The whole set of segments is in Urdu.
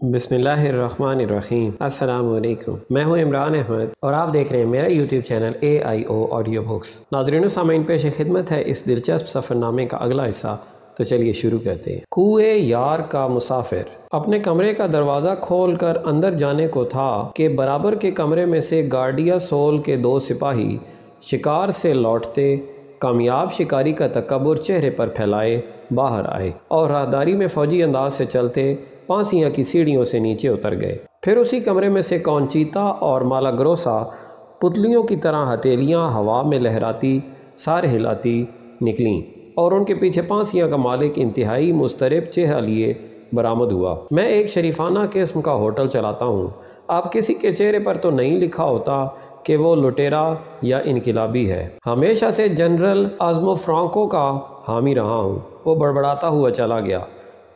بسم اللہ الرحمن الرحیم۔ السلام علیکم، میں ہوں عمران احمد اور آپ دیکھ رہے ہیں میرا YouTube channel AIO audio books. ناظرین و سامعین، پیش خدمت ہے اس دلچسپ سفر نامے کا اگلا حصہ، تو چلیے شروع کرتے ہیں۔ کوئے یار کا مسافر اپنے کمرے کا دروازہ کھول کر اندر جانے کو تھا کہ برابر کے کمرے میں سے گارڈیا سول کے 2 سپاہی شکار سے لوٹتے کامیاب شکاری کا تکبر چہرے پر پھیلائے باہر آئے اور راہداری میں فوجی انداز سے چلتے پانسیاں کی سیڑھیوں سے نیچے اتر گئے۔ پھر اسی کمرے میں سے کونچیتا اور مالا گروسا پتلیوں کی طرح ہتھیلیاں ہوا میں لہراتی سار ہلاتی نکلیں اور ان کے پیچھے پانسیاں کا مالک انتہائی مضطرب چہرہ لیے برآمد ہوا۔ میں ایک شریفانہ قسم کا ہوٹل چلاتا ہوں۔ آپ کسی کے چہرے پر تو نہیں لکھا ہوتا کہ وہ لٹیرا یا انقلابی ہے۔ ہمیشہ سے جنرل آزمو فرانکو کا حامی رہا ہوں۔ وہ بڑبڑاتا ہوا چلا گیا۔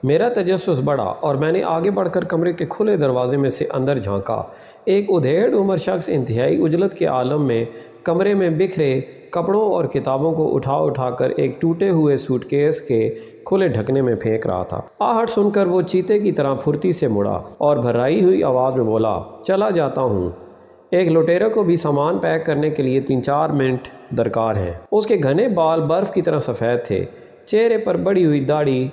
میرا تجسس بڑھا اور میں نے آگے بڑھ کر کمرے کے کھلے دروازے میں سے اندر جھانکا۔ ایک ادھیڑ عمر شخص انتہائی عجلت کے عالم میں کمرے میں بکھرے کپڑوں اور کتابوں کو اٹھا اٹھا کر ایک ٹوٹے ہوئے سوٹ کیس کے کھلے ڈھکنے میں پھینک رہا تھا۔ آہٹ سن کر وہ چیتے کی طرح پھرتی سے مڑا اور بھرائی ہوئی آواز میں بولا، چلا جاتا ہوں۔ ایک لٹیرے کو بھی سامان پیک کرنے کے لیے 3-4 منٹ درکار ہیں۔ اس کے گھنے بال برف کی طرح سفید تھے، چہرے پر بڑی ہوئی داڑھی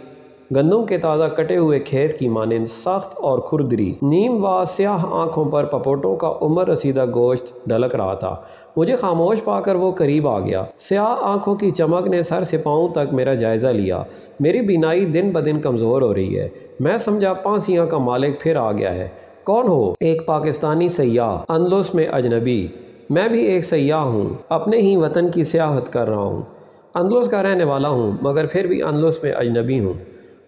گندم کے تازہ کٹے ہوئے کھیت کی مانند سخت اور کھردری، نیم و سیاہ آنکھوں پر پپوٹوں کا عمر رسیدہ گوشت دھلک رہا تھا۔ مجھے خاموش پا کر وہ قریب آ گیا۔ سیاہ آنکھوں کی چمک نے سر سے پاؤں تک میرا جائزہ لیا۔ میری بینائی دن بدن کمزور ہو رہی ہے۔ میں سمجھا پانسیاں کا مالک پھر آ گیا ہے۔ کون ہو؟ ایک پاکستانی سیاح، اندلس میں اجنبی۔ میں بھی ایک سیاح ہوں، اپنے ہی وطن کی سیاحت کر رہا ہوں۔ اندلس کا رہنے والا ہوں مگر پھر بھی اندلس میں اجنبی ہوں،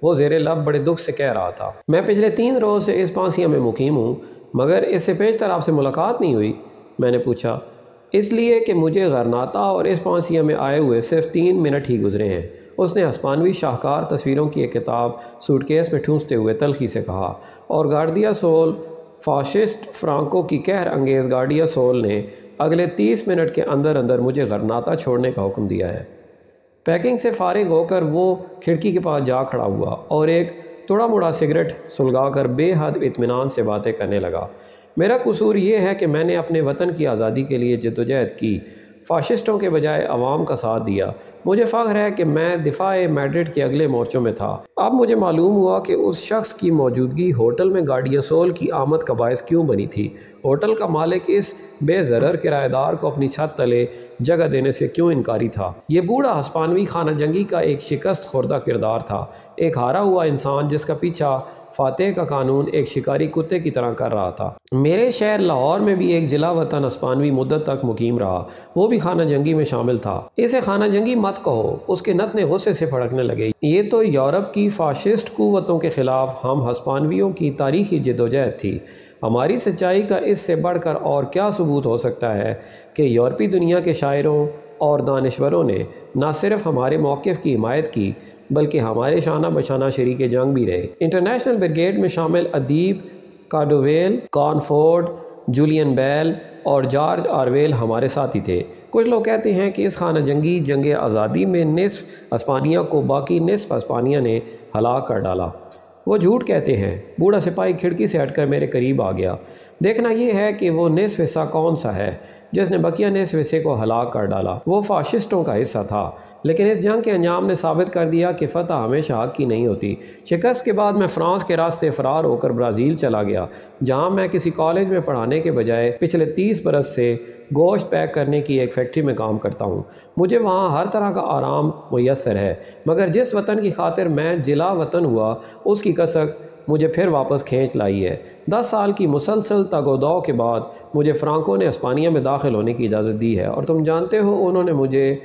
وہ زیر لب بڑے دکھ سے کہہ رہا تھا۔ میں پچھلے 3 روز سے اس پانسیاں میں مقیم ہوں مگر اس سے پیشتر آپ سے ملاقات نہیں ہوئی۔ میں نے پوچھا۔ اس لیے کہ مجھے غرناطہ اور اس پانسیاں میں آئے ہوئے صرف 3 منٹ ہی گزرے ہیں، اس نے ہسپانوی شاہکار تصویروں کی ایک کتاب سوٹ کیس میں ٹھونستے ہوئے تلخی سے کہا، اور گارڈیا سول فاشسٹ فرانکو کی قہر انگیز گارڈیا سول نے اگلے 30 منٹ کے اندر اندر مجھے غرناطہ چھوڑنے کا حکم دیا ہے۔ پیکنگ سے فارغ ہو کر وہ کھڑکی کے پاس جا کھڑا ہوا اور ایک توڑا مڑا سگریٹ سلگا کر بے حد اطمینان سے باتیں کرنے لگا۔ میرا قصور یہ ہے کہ میں نے اپنے وطن کی آزادی کے لیے جدوجہد کی، فاشسٹوں کے بجائے عوام کا ساتھ دیا۔ مجھے فخر ہے کہ میں دفاع میڈرڈ کے اگلے مورچوں میں تھا۔ اب مجھے معلوم ہوا کہ اس شخص کی موجودگی ہوٹل میں گارڈیا سول کی آمد کا باعث کیوں بنی تھی۔ ہوٹل کا مالک اس بے ضرر کرایہ دار کو اپنی چھت تلے جگہ دینے سے کیوں انکاری تھا۔ یہ بوڑھا ہسپانوی خانہ جنگی کا ایک شکست خوردہ کردار تھا، ایک ہارا ہوا انسان جس کا پیچھا فاتح کا قانون ایک شکاری کتے کی طرح کر رہا تھا۔ میرے شہر لاہور میں بھی ایک جلا وطن ہسپانوی مدت تک مقیم رہا، وہ بھی خانہ جنگی میں شامل تھا۔ اسے خانہ جنگی مت کہو، اس کے نتنے غصے سے پھڑکنے لگے۔ یہ تو یورپ کی فاشسٹ قوتوں کے خلاف ہم ہسپانویوں کی تاریخی جدوجہد تھی۔ ہماری سچائی کا اس سے بڑھ کر اور کیا ثبوت ہو سکتا ہے کہ یورپی دنیا کے شاعروں اور دانشوروں نے نہ صرف ہمارے موقف کی حمایت کی بلکہ ہمارے شانہ بشانہ شریک جنگ بھی رہے۔ انٹرنیشنل بریگیڈ میں شامل ادیب کارڈویل، کانفورڈ، جولین بیل اور جارج آرویل ہمارے ساتھی تھے۔ کچھ لوگ کہتے ہیں کہ اس خانہ جنگی جنگ آزادی میں نصف ہسپانیہ کو باقی نصف ہسپانیہ نے ہلاک کر ڈالا۔ وہ جھوٹ کہتے ہیں۔ بوڑھا سپاہی کھڑکی سے ہٹ کر میرے قریب آ گیا۔ دیکھنا یہ ہے کہ وہ نصف حصہ کون سا ہے جس نے بقیہ نصف حصے کو ہلاک کر ڈالا۔ وہ فاشسٹوں کا حصہ تھا، لیکن اس جنگ کے انجام نے ثابت کر دیا کہ فتح ہمیشہ حق کی نہیں ہوتی۔ شکست کے بعد میں فرانس کے راستے فرار ہو کر برازیل چلا گیا، جہاں میں کسی کالج میں پڑھانے کے بجائے پچھلے 30 برس سے گوشت پیک کرنے کی ایک فیکٹری میں کام کرتا ہوں۔ مجھے وہاں ہر طرح کا آرام میسر ہے، مگر جس وطن کی خاطر میں جلا وطن ہوا اس کی کسک مجھے پھر واپس کھینچ لائی ہے۔ 10 سال کی مسلسل تگ و دو کے بعد مجھے فرانکو نے ہسپانیہ میں داخل ہونے کی اجازت دی ہے، اور تم جانتے ہو انہوں نے مجھے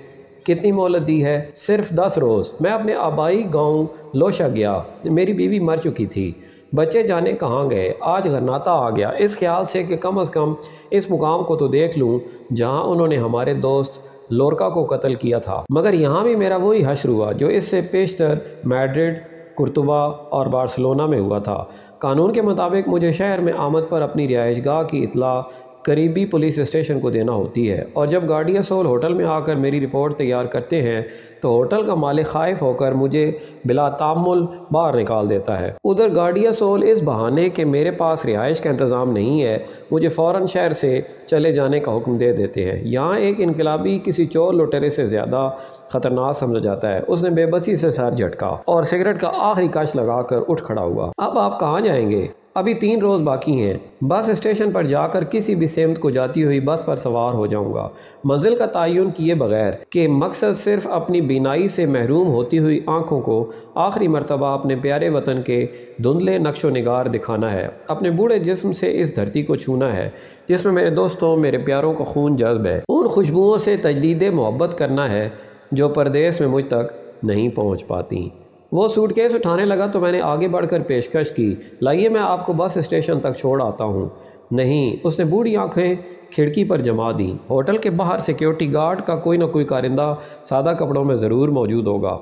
کتنی مہلت دی ہے؟ صرف 10 روز۔ میں اپنے آبائی گاؤں لوشا گیا، میری بیوی مر چکی تھی، بچے جانے کہاں گئے۔ آج غرناطہ آ گیا اس خیال سے کہ کم از کم اس مقام کو تو دیکھ لوں جہاں انہوں نے ہمارے دوست لورکا کو قتل کیا تھا، مگر یہاں بھی میرا وہی حشر ہوا جو اس سے پیشتر میڈرڈ، کورتوا اور بارسلونا میں ہوا تھا۔ قانون کے مطابق مجھے شہر میں آمد پر اپنی رہائش گاہ کی اطلاع قریبی پولیس اسٹیشن کو دینا ہوتی ہے، اور جب گارڈیا سول ہوٹل میں آ کر میری رپورٹ تیار کرتے ہیں تو ہوٹل کا مالک خائف ہو کر مجھے بلا تعمل باہر نکال دیتا ہے۔ ادھر گارڈیا سول اس بہانے کہ میرے پاس رہائش کا انتظام نہیں ہے مجھے فوراً شہر سے چلے جانے کا حکم دے دیتے ہیں۔ یہاں ایک انقلابی کسی چور لٹیرے سے زیادہ خطرناک سمجھا جاتا ہے۔ اس نے بے بسی سے سر جھٹکا اور سگریٹ کا آخری کش لگا کر اٹھ کھڑا ہوا۔ اب آپ کہاں جائیں گے؟ ابھی 3 روز باقی ہیں۔ بس اسٹیشن پر جا کر کسی بھی سمت کو جاتی ہوئی بس پر سوار ہو جاؤں گا، منزل کا تعین کیے بغیر، کہ مقصد صرف اپنی بینائی سے محروم ہوتی ہوئی آنکھوں کو آخری مرتبہ اپنے پیارے وطن کے دھندلے نقش و نگار دکھانا ہے، اپنے بوڑھے جسم سے اس دھرتی کو چھونا ہے جس میں میرے دوستوں، میرے پیاروں کا خون جذب ہے، ان خوشبوؤں سے تجدید محبت کرنا ہے جو پردیس میں مجھ تک نہیں پہنچ پاتی۔ وہ سوٹ کیس اٹھانے لگا تو میں نے آگے بڑھ کر پیشکش کی، لائیے میں آپ کو بس اسٹیشن تک چھوڑ آتا ہوں۔ نہیں، اس نے بوڑھی آنکھیں کھڑکی پر جما دیں۔ ہوٹل کے باہر سیکیورٹی گارڈ کا کوئی نہ کوئی کارندہ سادہ کپڑوں میں ضرور موجود ہوگا،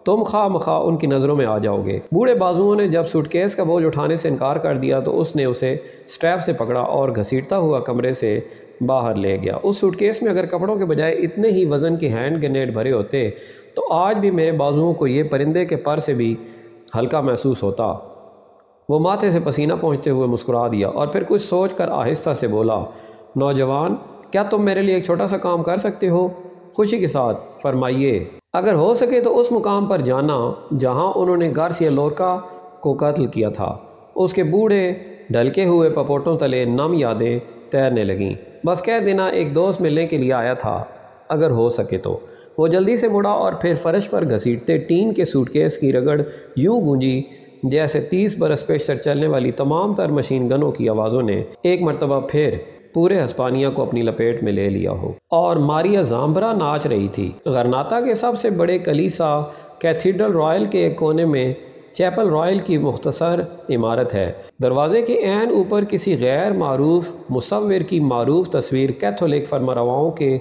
تم خواہ مخواہ ان کی نظروں میں آ جاؤ گے۔ بوڑھے بازوؤں نے جب سوٹ کیس کا بوجھ اٹھانے سے انکار کر دیا تو اس نے اسے سٹریپ سے پکڑا اور گھسیٹتا ہوا کمرے سے باہر لے گیا۔ اس سوٹ کیس میں اگر کپڑوں کے بجائے اتنے ہی وزن کے ہینڈ گرینیڈ بھرے ہوتے تو آج بھی میرے بازوؤں کو یہ پرندے کے پر سے بھی ہلکا محسوس ہوتا۔ وہ ماتھے سے پسینہ پہنچتے ہوئے مسکرا دیا اور پھر کچھ سوچ کر آہستہ سے بولا، نوجوان، کیا تم میرے لیے ایک چھوٹا سا کام کر سکتے ہو؟ خوشی کے ساتھ فرمائیے۔ اگر ہو سکے تو اس مقام پر جانا جہاں انہوں نے گارسیا لورکا کو قتل کیا تھا۔ اس کے بوڑھے ڈھلکے ہوئے پپوٹوں تلے نم یادیں تیرنے لگیں۔ بس کہہ دینا ایک دوست ملنے کے لیے آیا تھا، اگر ہو سکے تو۔ وہ جلدی سے مڑا اور پھر فرش پر گھسیٹتے ٹین کے سوٹ کیس کی رگڑ یوں گونجی جیسے 30 برس پیشتر چلنے والی تمام تر مشین گنوں کی آوازوں نے ایک مرتبہ پھر پورے ہسپانیہ کو اپنی لپیٹ میں لے لیا ہو۔ اور ماریا زامبرا ناچ رہی تھی۔ غرناطہ کے سب سے بڑے کلیسا کیتھیڈرل رائل کے ایک کونے میں چیپل رائل کی مختصر عمارت ہے۔ دروازے کے عین اوپر کسی غیر معروف مصور کی معروف تصویر کیتھولک فرمانرواؤں کے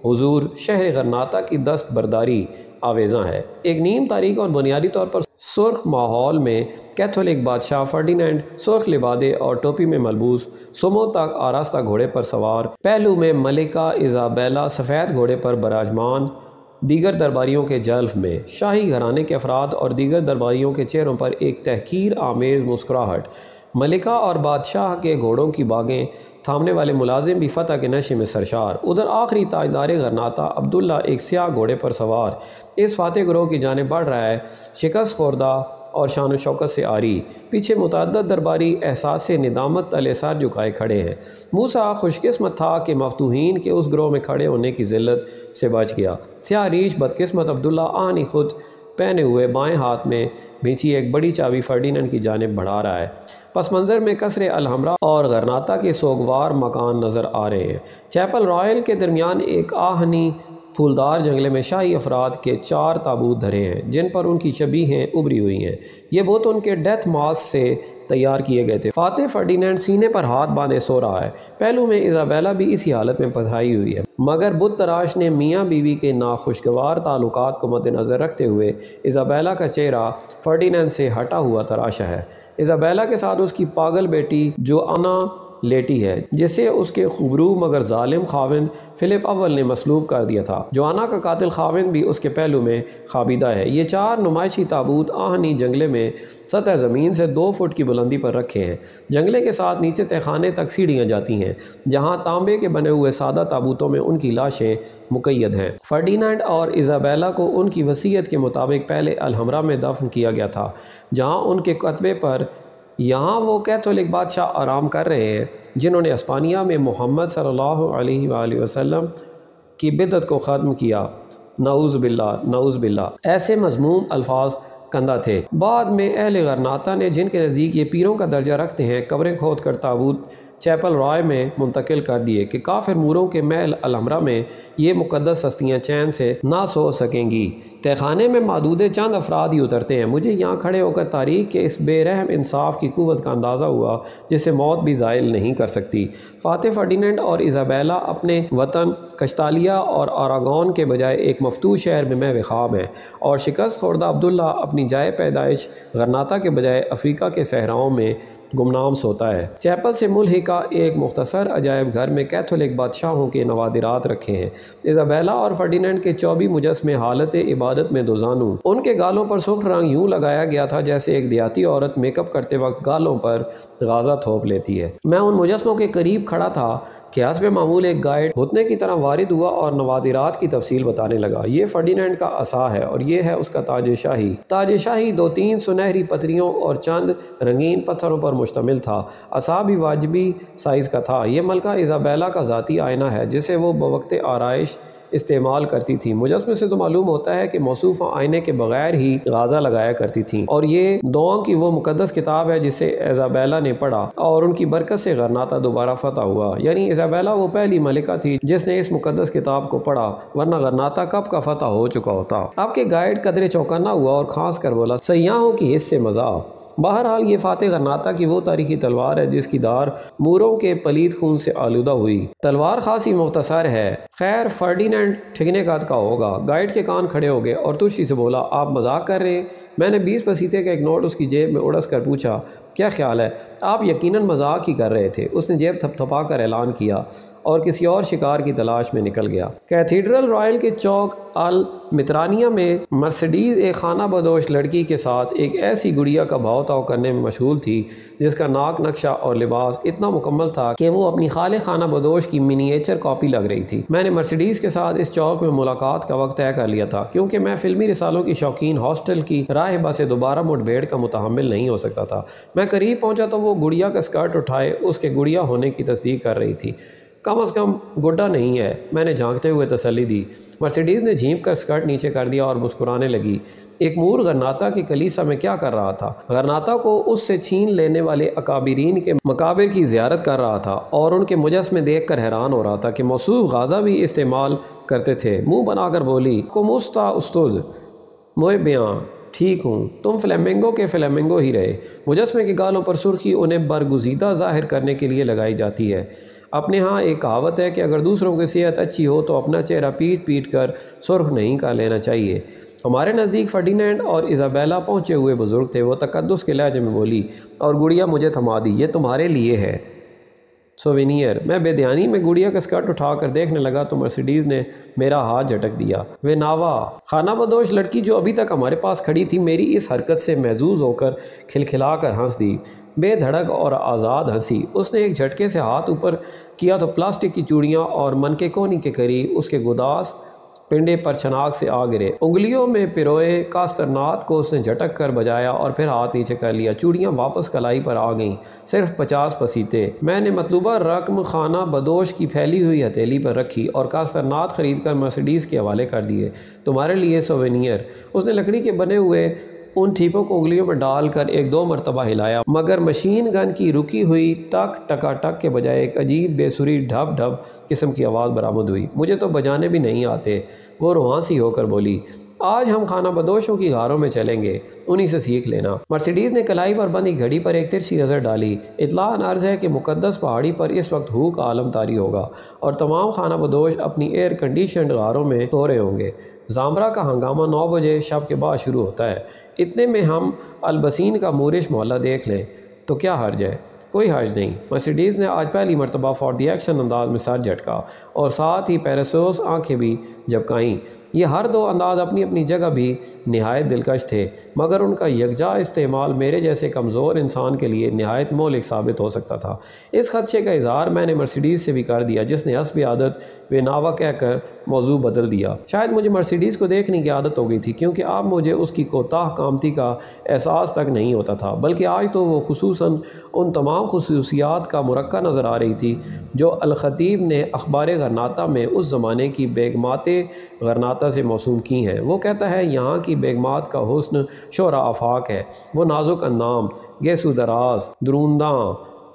حضور شہر غرناطہ کی دست برداری آویزاں ہے۔ ایک نیم تاریخ اور بنیادی طور پر سرخ ماحول میں کیتھولک بادشاہ فرڈینینڈ سرخ لبادے اور ٹوپی میں ملبوس، سمو تک آراستہ گھوڑے پر سوار، پہلو میں ملکہ ایزابیلا سفید گھوڑے پر براجمان، دیگر درباریوں کے جلف میں شاہی گھرانے کے افراد اور دیگر درباریوں کے چہروں پر ایک تحقیر آمیز مسکراہٹ، ملکہ اور بادشاہ کے گھوڑوں کی باگیں تھامنے والے ملازم بھی فتح کے نشے میں سرشار۔ ادھر آخری تاجدار غرناطہ عبداللہ ایک سیاہ گھوڑے پر سوار اس فاتح گروہ کی جانب بڑھ رہا ہے، شکست خوردہ اور شان و شوکت سے آری، پیچھے متعدد درباری احساس سے ندامت تلے سر جھکائے کھڑے ہیں۔ موسیٰ خوش قسمت تھا کہ مفتوحین کے اس گروہ میں کھڑے ہونے کی ذلت سے بچ گیا۔ سیاہ ریچھ بدقسمت عبداللہ آہنی خود پہنے ہوئے بائیں ہاتھ میں بھینچی ایک بڑی چابی فرڈینینڈ کی جانب بڑھا رہا ہے۔ پس منظر میں قصر الحمرا اور غرناطہ کے سوگوار مکان نظر آ رہے ہیں۔ چیپل رائل کے درمیان ایک آہنی پھولدار جنگلے میں شاہی افراد کے 4 تابوت دھرے ہیں جن پر ان کی شبیہیں ابری ہوئی ہیں۔ یہ بت ان کے ڈیتھ ماسک سے تیار کیے گئے تھے۔ فاتح فرڈینینڈ سینے پر ہاتھ باندھے سو رہا ہے، پہلو میں ایزابیلا بھی اسی حالت میں پتھرائی ہوئی ہے، مگر بت تراش نے میاں بیوی کے ناخوشگوار تعلقات کو مد نظر رکھتے ہوئے ایزابیلا کا چہرہ فرڈینینڈ سے ہٹا ہوا تراشا ہے۔ ایزابیلا کے ساتھ اس کی پاگل بیٹی جوانا لیٹی ہے جسے اس کے خوبرو مگر ظالم خاوند فلپ اول نے مسلوب کر دیا تھا۔ جوانا کا قاتل خاوند بھی اس کے پہلو میں خوابیدہ ہے۔ یہ 4 نمائشی تابوت آہنی جنگلے میں سطح زمین سے 2 فٹ کی بلندی پر رکھے ہیں۔ جنگلے کے ساتھ نیچے تہخانے تک سیڑھیاں جاتی ہیں جہاں تانبے کے بنے ہوئے سادہ تابوتوں میں ان کی لاشیں مقید ہیں۔ فرڈینینڈ اور ایزابیلا کو ان کی وصیت کے مطابق پہلے الحمرا میں دفن کیا گیا تھا جہاں ان کے کتبے پر یہاں وہ کیتھولک بادشاہ آرام کر رہے ہیں جنہوں نے اسپانیہ میں محمد صلی اللہ علیہ وآلہ وسلم کی بدعت کو ختم کیا۔ نعوذ باللہ، نعوذ باللہ، ایسے مذموم الفاظ کندہ تھے۔ بعد میں اہل غرناطہ نے جن کے نزدیک یہ پیروں کا درجہ رکھتے ہیں قبریں کھود کر تابوت چیپل رائے میں منتقل کر دیے کہ کافر موروں کے محل الحمرا میں یہ مقدس ہستیاں چین سے نہ سو سکیں گی۔ تہخانے میں محدود چند افراد ہی اترتے ہیں۔ مجھے یہاں کھڑے ہو کر تاریخ کے اس بے رحم انصاف کی قوت کا اندازہ ہوا جسے موت بھی زائل نہیں کر سکتی۔ فاتح فرڈینینڈ اور ایزابیلا اپنے وطن کشتالیا اور آراگون کے بجائے ایک مفتوح شہر میں محو خواب ہیں، اور شکست خوردہ عبداللہ اپنی جائے پیدائش غرناطہ کے بجائے افریقہ کے صحراؤں میں گمنام سوتا ہے۔ چیپل سے ملحقہ ایک مختصر عجائب گھر میں کیتھولک بادشاہوں کے نوادرات رکھے ہیں۔ ایزابیلا اور فرڈینینڈ کے 24 مجسمے حالت عبادت میں دوزانو، ان کے گالوں پر سرخ رنگ یوں لگایا گیا تھا جیسے ایک دیہاتی عورت میک اپ کرتے وقت گالوں پر غازہ تھوپ لیتی ہے۔ میں ان مجسموں کے قریب کھڑا تھا کہ حسب معمول ایک گائیڈ بھوتنے کی طرح وارد ہوا اور نوادرات کی تفصیل بتانے لگا۔ یہ فرڈینینڈ کا عصا ہے اور یہ ہے اس کا تاج شاہی۔ تاج شاہی 2-3 سنہری پتریوں اور چند رنگین پتھروں پر مشتمل تھا۔ عصا بھی واجبی سائز کا تھا۔ یہ ملکہ ایزابیلا کا ذاتی آئینہ ہے جسے وہ بوقت آرائش استعمال کرتی تھی۔ مجسمے سے تو معلوم ہوتا ہے کہ موصوفہ آئینے کے بغیر ہی غازہ لگایا کرتی تھیں، اور یہ دعاؤں کی وہ مقدس کتاب ہے جسے ایزابیلا نے پڑھا اور ان کی برکت سے غرناطہ دوبارہ فتح ہوا۔ یعنی ایزابیلا وہ پہلی ملکہ تھی جس نے اس مقدس کتاب کو پڑھا، ورنہ غرناطہ کب کا فتح ہو چکا ہوتا۔ آپ کے گائیڈ قدرے چوکنا ہوا اور کھانس کر بولا، سیاحوں کی حص سے مزہ۔ بہرحال یہ فاتح غرناطہ کی وہ تاریخی تلوار ہے جس کی دھار موروں کے پلید خون سے آلودہ ہوئی۔ تلوار خاصی مختصر ہے۔ خیر فرڈینینڈ ٹھگنے قد کا ہوگا۔ گائیڈ کے کان کھڑے ہو گئے اور تشی سے بولا، آپ مذاق کر رہے ہیں؟ میں نے 20 پسیتے کا ایک نوٹ اس کی جیب میں اڑس کر پوچھا، کیا خیال ہے؟ آپ یقیناً مذاق ہی کر رہے تھے۔ اس نے جیب تھپ تھپا کر اعلان کیا اور کسی اور شکار کی تلاش میں نکل گیا۔ کیتھیڈرل رائل کے چوک المترانیہ میں مرسیڈیز ایک خانہ بدوش لڑکی کے ساتھ ایک ایسی گڑیا کا بھاؤ تاؤ کرنے میں مشغول تھی جس کا ناک نقشہ اور لباس اتنا مکمل تھا کہ وہ اپنی خالق خانہ بدوش کی منییچر کاپی لگ رہی تھی۔ میں نے مرسیڈیز کے ساتھ اس چوک میں ملاقات کا وقت طے کر لیا تھا کیونکہ میں فلمی رسالوں کی شوقین ہاسٹل کی راہبہ سے دوبارہ مڑ بھیڑ کا متحمل نہیں ہو سکتا تھا۔ میں قریب پہنچا تو وہ گڑیا کا اسکرٹ اٹھائے اس کے گڑیا ہونے کی تصدیق کر رہی تھی۔ کم از کم گڈا نہیں ہے، میں نے جھانکتے ہوئے تسلی دی۔ مرسیڈیز نے جھینپ کر اسکرٹ نیچے کر دیا اور مسکرانے لگی۔ ایک مور غرناطہ کے کلیسا میں کیا کر رہا تھا؟ غرناطہ کو اس سے چھین لینے والے اکابرین کے مقابر کی زیارت کر رہا تھا اور ان کے مجسمے دیکھ کر حیران ہو رہا تھا کہ موصوف غازہ بھی استعمال کرتے تھے۔ منہ بنا کر بولی، کموستا استود موئے بیاں، ٹھیک ہوں۔ تم فلیمنگو کے فلیمنگو ہی رہے۔ مجسمے کے گالوں پر سرخی انہیں برگزیدہ ظاہر کرنے کے لیے لگائی جاتی ہے۔ اپنے ہاں ایک کہاوت ہے کہ اگر دوسروں کی صحت اچھی ہو تو اپنا چہرہ پیٹ پیٹ کر سرخ نہیں کر لینا چاہیے۔ ہمارے نزدیک فرڈینینڈ اور ایزابیلا پہنچے ہوئے بزرگ تھے۔ وہ تقدس کے لہجے میں بولی، اور گڑیا مجھے تھما دی، یہ تمہارے لیے ہے سووینیر۔ میں بے دھیانی میں گڑیا کا اسکرٹ اٹھا کر دیکھنے لگا تو مرسیڈیز نے میرا ہاتھ جھٹک دیا۔ وہ ناوا خانہ بدوش لڑکی جو ابھی تک ہمارے پاس کھڑی تھی میری اس حرکت سے محظوظ ہو کر کھلکھلا کر ہنس دی، بے دھڑک اور آزاد ہنسی۔ اس نے ایک جھٹکے سے ہاتھ اوپر کیا تو پلاسٹک کی چوڑیاں اور من کے کونی کے قریب اس کے گداس پنڈے پر چھناک سے آ گرے۔ انگلیوں میں پروئے کاسترنات کو اس نے جھٹک کر بجایا اور پھر ہاتھ نیچے کر لیا۔ چوڑیاں واپس کلائی پر آ گئیں، صرف 50 پسیتے۔ میں نے مطلوبہ رقم خانہ بدوش کی پھیلی ہوئی ہتھیلی پر رکھی اور کاسترنات خرید کر مرسیڈیز کے حوالے کر دیے، تمہارے لیے سووینیر۔ اس نے لکڑی کے بنے ہوئے ان ٹھیپوں کو انگلیوں میں ڈال کر 1-2 مرتبہ ہلایا، مگر مشین گن کی رکی ہوئی ٹک ٹکا ٹک کے بجائے ایک عجیب بے سری ڈھب ڈھب قسم کی آواز برآمد ہوئی۔ مجھے تو بجانے بھی نہیں آتے، وہ روحاں سی ہو کر بولی۔ آج ہم خانہ بدوشوں کی غاروں میں چلیں گے، انہی سے سیکھ لینا۔ مرسیڈیز نے کلائی پر بندی گھڑی پر ایک ترچھی نظر ڈالی۔ اطلاع عرض ہے کہ مقدس پہاڑی پر اس وقت ہو کا عالم طاری ہوگا اور تمام خانہ بدوش اپنی ایئر کنڈیشنڈ غاروں میں سو رہے ہوں گے۔ زامرہ کا ہنگامہ 9 بجے شب کے بعد شروع ہوتا ہے۔ اتنے میں ہم البسین کا مورش محلہ دیکھ لیں تو کیا حرج ہے؟ کوئی حرج نہیں۔ مرسیڈیز نے آج پہلی مرتبہ فار دی ایکشن انداز میں سر جھٹکا اور ساتھ ہی پیرسوس آنکھیں بھی جھپکائیں۔ یہ ہر دو انداز اپنی اپنی جگہ بھی نہایت دلکش تھے، مگر ان کا یکجا استعمال میرے جیسے کمزور انسان کے لیے نہایت مہلک ثابت ہو سکتا تھا۔ اس خدشے کا اظہار میں نے مرسیڈیز سے بھی کر دیا جس نے حسب عادت بے ناوا کہہ کر موضوع بدل دیا۔ شاید مجھے مرسیڈیز کو دیکھنے کی عادت ہو گئی تھی کیونکہ اب مجھے اس کی کوتاہ قامتی کا احساس تک نہیں ہوتا تھا، بلکہ آج تو وہ خصوصاً ان تمام خصوصیات کا مرکہ نظر آ رہی تھی جو الخطیب نے اخبار غرناطہ میں اس زمانے کی بیگمات غرناطہ سے موسوم کی ہیں۔ وہ کہتا ہے یہاں کی بیگمات کا حسن شہرہ آفاق ہے، وہ نازک اندام، گیسو دراز، درونداں،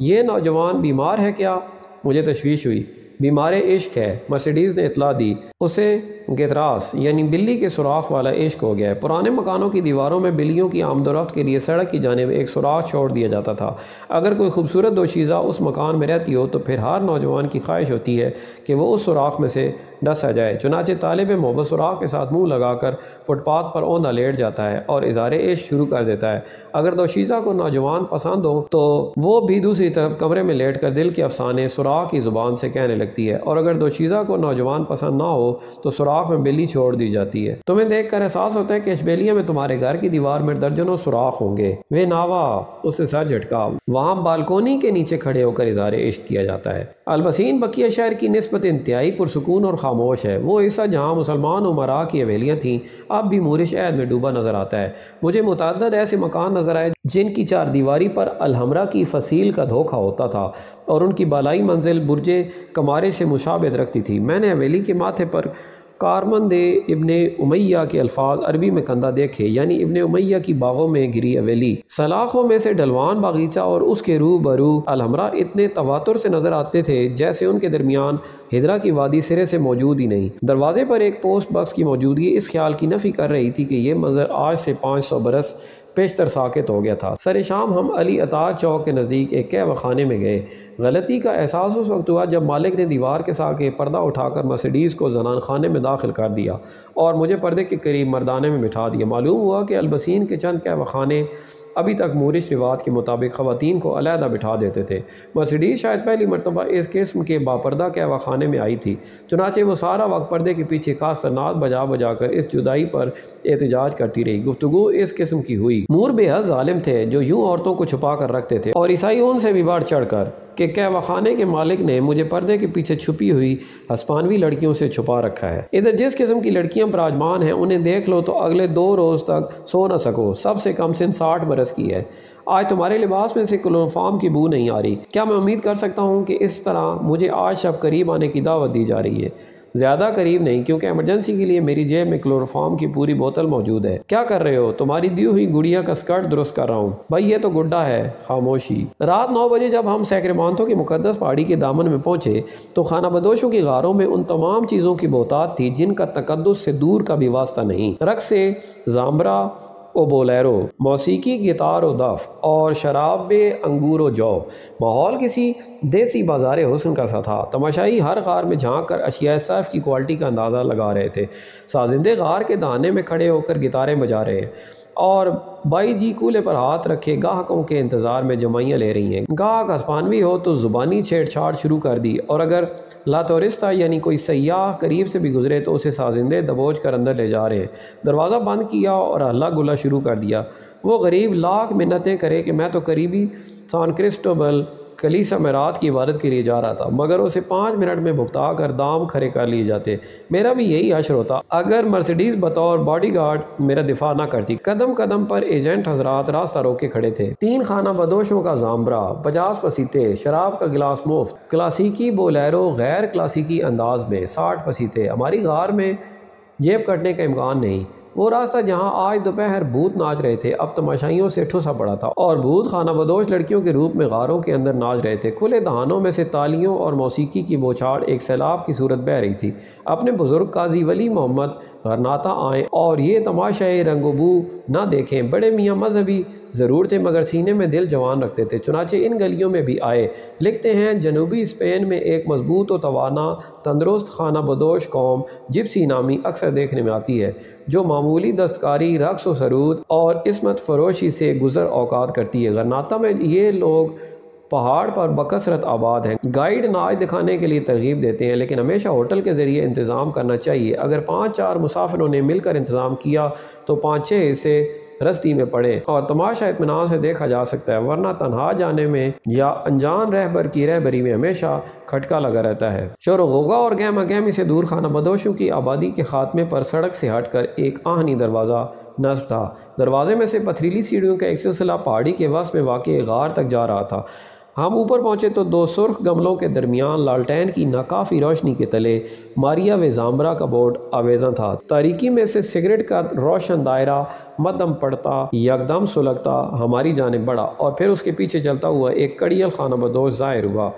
یہ نوجوان بیمار ہے کیا؟ مجھے تشویش ہوئی۔ بیمار عشق ہے، مرسیڈیز نے اطلاع دی۔ اسے گتراس یعنی بلی کے سوراخ والا عشق ہو گیا ہے۔ پرانے مکانوں کی دیواروں میں بلیوں کی آمد و رفت کے لیے سڑک کی جانب ایک سوراخ چھوڑ دیا جاتا تھا۔ اگر کوئی خوبصورت دوشیزہ اس مکان میں رہتی ہو تو پھر ہر نوجوان کی خواہش ہوتی ہے کہ وہ اس سوراخ میں سے ڈسا جائے۔ چنانچہ طالب محبت سوراخ کے ساتھ منہ لگا کر فٹ پاتھ پر اوندھا لیٹ جاتا ہے اور اظہار عشق شروع کر دیتا ہے۔ اگر دوشیزہ کو نوجوان پسند ہو تو وہ بھی دوسری طرف کمرے میں لیٹ کر دل کے افسانے سوراخ کی زبان سے کہنے لگتی ہے، اور اگر دوشیزہ کو نوجوان پسند نہ ہو تو سوراخ میں بلی چھوڑ دی جاتی ہے۔ تمہیں دیکھ کر احساس ہوتا ہے کہ اشبیلیہ میں تمہارے گھر کی دیوار میں درجنوں سوراخ ہوں گے۔ وہ ناوا، اس سے سر جھٹکا۔ وہاں بالکونی کے نیچے کھڑے ہو کر اظہار عشق کیا جاتا ہے۔ البسین بقیہ شہر کی نسبت انتہائی پرسکون اور خاموش ہے۔ وہ حصہ جہاں مسلمان عمراء کی حویلیاں تھیں اب بھی مورش عہد میں ڈوبا نظر آتا ہے۔ مجھے متعدد ایسے مکان نظر آئے جن کی چار دیواری پر الحمرا کی فصیل کا دھوکہ ہوتا تھا اور ان کی بالائی منزل برج کمارے سے مشابہت رکھتی تھی۔ میں نے حویلی کے ماتھے پر کارمند ابن امیہ کے الفاظ عربی میں کندہ دیکھے، یعنی ابن امیہ کی باغوں میں گری حویلی۔ سلاخوں میں سے ڈھلوان باغیچہ اور اس کے روبرو الحمرا اتنے تواتر سے نظر آتے تھے جیسے ان کے درمیان ہدرا کی وادی سرے سے موجود ہی نہیں۔ دروازے پر ایک پوسٹ باکس کی موجودگی اس خیال کی نفی کر رہی تھی کہ یہ منظر آج سے 500 برس پیشتر ساکت ہو گیا تھا۔ سر شام ہم علی اطار چوک کے نزدیک ایک قہوہ خانے میں گئے۔ غلطی کا احساس اس وقت ہوا جب مالک نے دیوار کے ساتھ پردہ اٹھا کر مرسیڈیز کو زنان خانے میں داخل کر دیا اور مجھے پردے کے قریب مردانے میں بٹھا دیا۔ معلوم ہوا کہ البسین کے چند قہوہ خانے ابھی تک مورش روایت کے مطابق خواتین کو علیحدہ بٹھا دیتے تھے۔ مرسیڈیز شاید پہلی مرتبہ اس قسم کے باپردہ قہوہ خانے میں آئی تھی، چنانچہ وہ سارا وقت پردے کے پیچھے خاص نعت بجا بجا کر اس جدائی پر احتجاج کرتی رہی۔ گفتگو اس قسم کی ہوئی۔ مور بے حد ظالم تھے جو یوں عورتوں کو چھپا کر رکھتے تھے، اور عیسائی ان سے بھی بڑھ چڑھ کر کہ قہوہ خانے کے مالک نے مجھے پردے کے پیچھے چھپی ہوئی ہسپانوی لڑکیوں سے چھپا رکھا ہے۔ ادھر جس قسم کی لڑکیاں براجمان ہیں انہیں دیکھ لو تو اگلے 2 روز تک سو نہ سکو۔ سب سے کم سن 60 برس کی ہے۔ آج تمہارے لباس میں سے کلوروفارم کی بو نہیں آ رہی۔ کیا میں امید کر سکتا ہوں کہ اس طرح مجھے آج شب قریب آنے کی دعوت دی جا رہی ہے؟ زیادہ قریب نہیں، کیونکہ ایمرجنسی کے لیے میری جیب میں کلوروفارم کی پوری بوتل موجود ہے۔ کیا کر رہے ہو؟ تمہاری دی ہوئی گڑیا کا سکرٹ درست کر رہا ہوں۔ بھائی یہ تو گڈا ہے۔ خاموشی۔ رات 9 بجے جب ہم سیکرمانتو کی مقدس پہاڑی کے دامن میں پہنچے تو خانہ بدوشوں کی غاروں میں ان تمام چیزوں کی بہتات تھی جن کا تقدس سے دور کا بھی واسطہ نہیں۔ رقص زامبرا و بولیرو، موسیقی گٹار و دف، اور شراب انگور و جو۔ ماحول کسی دیسی بازار حسن کا سا تھا۔ تماشائی ہر غار میں جھانک کر اشیاء صرف کی کوالٹی کا اندازہ لگا رہے تھے۔ سازندے غار کے دہانے میں کھڑے ہو کر گٹاریں بجا رہے ہیں اور بائی جی کولے پر ہاتھ رکھے گاہکوں کے انتظار میں جمائیاں لے رہی ہیں۔ گاہک ہسپانوی ہو تو زبانی چھیڑ چھاڑ شروع کر دی، اور اگر لاتورستہ یعنی کوئی سیاح قریب سے بھی گزرے تو اسے سازندے دبوچ کر اندر لے جا رہے ہیں۔ دروازہ بند کیا اور ہلا گلا شروع کر دیا۔ وہ غریب لاکھ منتیں کرے کہ میں تو قریبی سان کرسٹوبل کلیسا میں رات کی عبادت کے لیے جا رہا تھا، مگر اسے 5 منٹ میں بھگتا کر دام کھڑے کر لیے جاتے۔ میرا بھی یہی حشر ہوتا اگر مرسیڈیز بطور باڈی گارڈ میرا دفاع نہ کرتی۔ قدم قدم پر ایجنٹ حضرات راستہ روک کے کھڑے تھے۔ 3 خانہ بدوشوں کا زامبرا، 50 پسیتے، شراب کا گلاس مفت، کلاسیکی بولیرو غیر کلاسیکی انداز میں، 60 پسیتے۔ ہماری غار میں جیب کٹنے کا امکان نہیں۔ وہ راستہ جہاں آج دوپہر بھوت ناچ رہے تھے اب تماشائیوں سے ٹھسا پڑا تھا، اور بھوت خانہ بدوش لڑکیوں کے روپ میں غاروں کے اندر ناچ رہے تھے۔ کھلے دہانوں میں سے تالیوں اور موسیقی کی بوچھاڑ ایک سیلاب کی صورت بہہ رہی تھی۔ اپنے بزرگ قاضی ولی محمد غرناطہ آئیں اور یہ تماشائے رنگ و بو نہ دیکھیں۔ بڑے میاں مذہبی ضرور تھے مگر سینے میں دل جوان رکھتے تھے، چنانچہ ان گلیوں میں بھی آئے۔ لکھتے ہیں جنوبی اسپین میں ایک مضبوط و توانا تندرست خانہ بدوش قوم جپسی نامی اکثر دیکھنے میں آتی ہے، جو معمولی دستکاری، رقص و سرود اور عصمت فروشی سے گزر اوقات کرتی ہے۔ غرناطہ میں یہ لوگ پہاڑ پر بکثرت آباد ہیں۔ گائیڈ ناچ دکھانے کے لیے ترغیب دیتے ہیں، لیکن ہمیشہ ہوٹل کے ذریعے انتظام کرنا چاہیے۔ اگر 5-4 مسافروں نے مل کر انتظام کیا تو 5-6 حصے رستی میں پڑے اور تماشا اطمینان سے دیکھا جا سکتا ہے، ورنہ تنہا جانے میں یا انجان رہبر کی رہبری میں ہمیشہ کھٹکا لگا رہتا ہے۔ شور و غوغا اور گہما گہمی سے دور خانہ بدوشوں کی آبادی کے خاتمے پر سڑک سے ہٹ کر ایک آہنی دروازہ نصب تھا۔ دروازے میں سے پتھریلی سیڑھیوں کا ایک سلسلہ پہاڑی کے وسط میں واقع غار تک جا رہا تھا۔ ہم اوپر پہنچے تو دو سرخ گملوں کے درمیان لالٹین کی ناکافی روشنی کے تلے ماریا و زامبرا کا بورڈ آویزاں تھا۔ تاریکی میں سے سگریٹ کا روشن دائرہ مدم پڑتا یکدم سلگتا ہماری جانب بڑھا اور پھر اس کے پیچھے چلتا ہوا ایک کڑیل خانہ بدوش ظاہر ہوا۔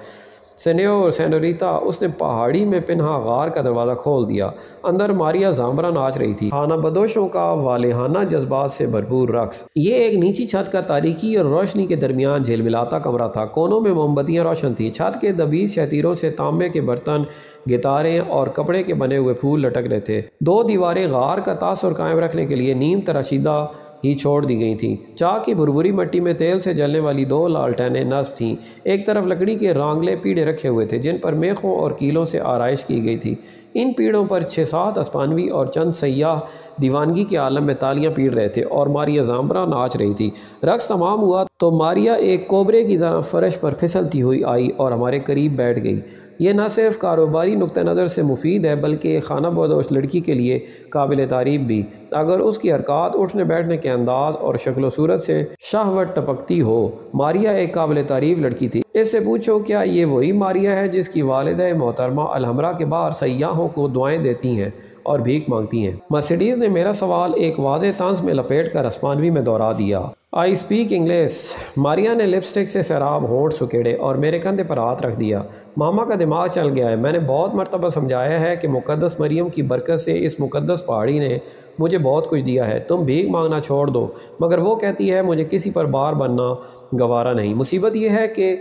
سینیور سینوریتا، اس نے پہاڑی میں پنہا غار کا دروازہ کھول دیا۔ اندر ماریا زامبرا ناچ رہی تھی، خانہ بدوشوں کا والہانہ جذبات سے بھرپور رقص۔ یہ ایک نیچی چھت کا تاریکی اور روشنی کے درمیان جھلملاتا کمرہ تھا۔ کونوں میں موم بتیاں روشن تھیں۔ چھت کے دبیز شتیروں سے تانبے کے برتن، گتاریں اور کپڑے کے بنے ہوئے پھول لٹک رہے تھے۔ دو دیواریں غار کا تاثر قائم رکھنے کے لیے نیم تراشیدہ ہی چھوڑ دی گئی تھیں۔ چاک کی بھربھری مٹی میں تیل سے جلنے والی دو لالٹینیں نصب تھیں۔ ایک طرف لکڑی کے رانگلے پیڑے رکھے ہوئے تھے جن پر میخوں اور کیلوں سے آرائش کی گئی تھی۔ ان پیڑوں پر 6-7 اسپانوی اور چند سیاح دیوانگی کے عالم میں تالیاں پیڑ رہے تھے اور ماریا زامبرا ناچ رہی تھی۔ رقص تمام ہوا تو ماریا ایک کوبرے کی طرح فرش پر پھسلتی ہوئی آئی اور ہمارے قریب بیٹھ گئی۔ یہ نہ صرف کاروباری نقطہ نظر سے مفید ہے بلکہ ایک خانہ بدوش لڑکی کے لیے قابل تعریف بھی، اگر اس کی حرکات، اٹھنے بیٹھنے کے انداز اور شکل و صورت سے شہوت ٹپکتی ہو۔ ماریا ایک قابل تعریف لڑکی تھی۔ اس سے پوچھو کیا یہ وہی ماریا ہے جس کی والدہ محترمہ الحمرا کے باہر سیاحوں کو دعائیں دیتی ہیں اور بھیک مانگتی ہیں؟ مرسیڈیز نے میرا سوال ایک واضح طنز میں لپیٹ کر اسپانوی میں دہرا دیا۔ I speak English. ماریا نے لپسٹک سے سیراب ہونٹ سکیڑے اور میرے کندھے پر ہاتھ رکھ دیا۔ ماما کا دماغ چل گیا ہے۔ میں نے بہت مرتبہ سمجھایا ہے کہ مقدس مریم کی برکت سے اس مقدس پہاڑی نے مجھے بہت کچھ دیا ہے، تم بھیک مانگنا چھوڑ دو، مگر وہ کہتی ہے مجھے کسی پر بار بننا گوارا نہیں۔ مصیبت یہ ہے کہ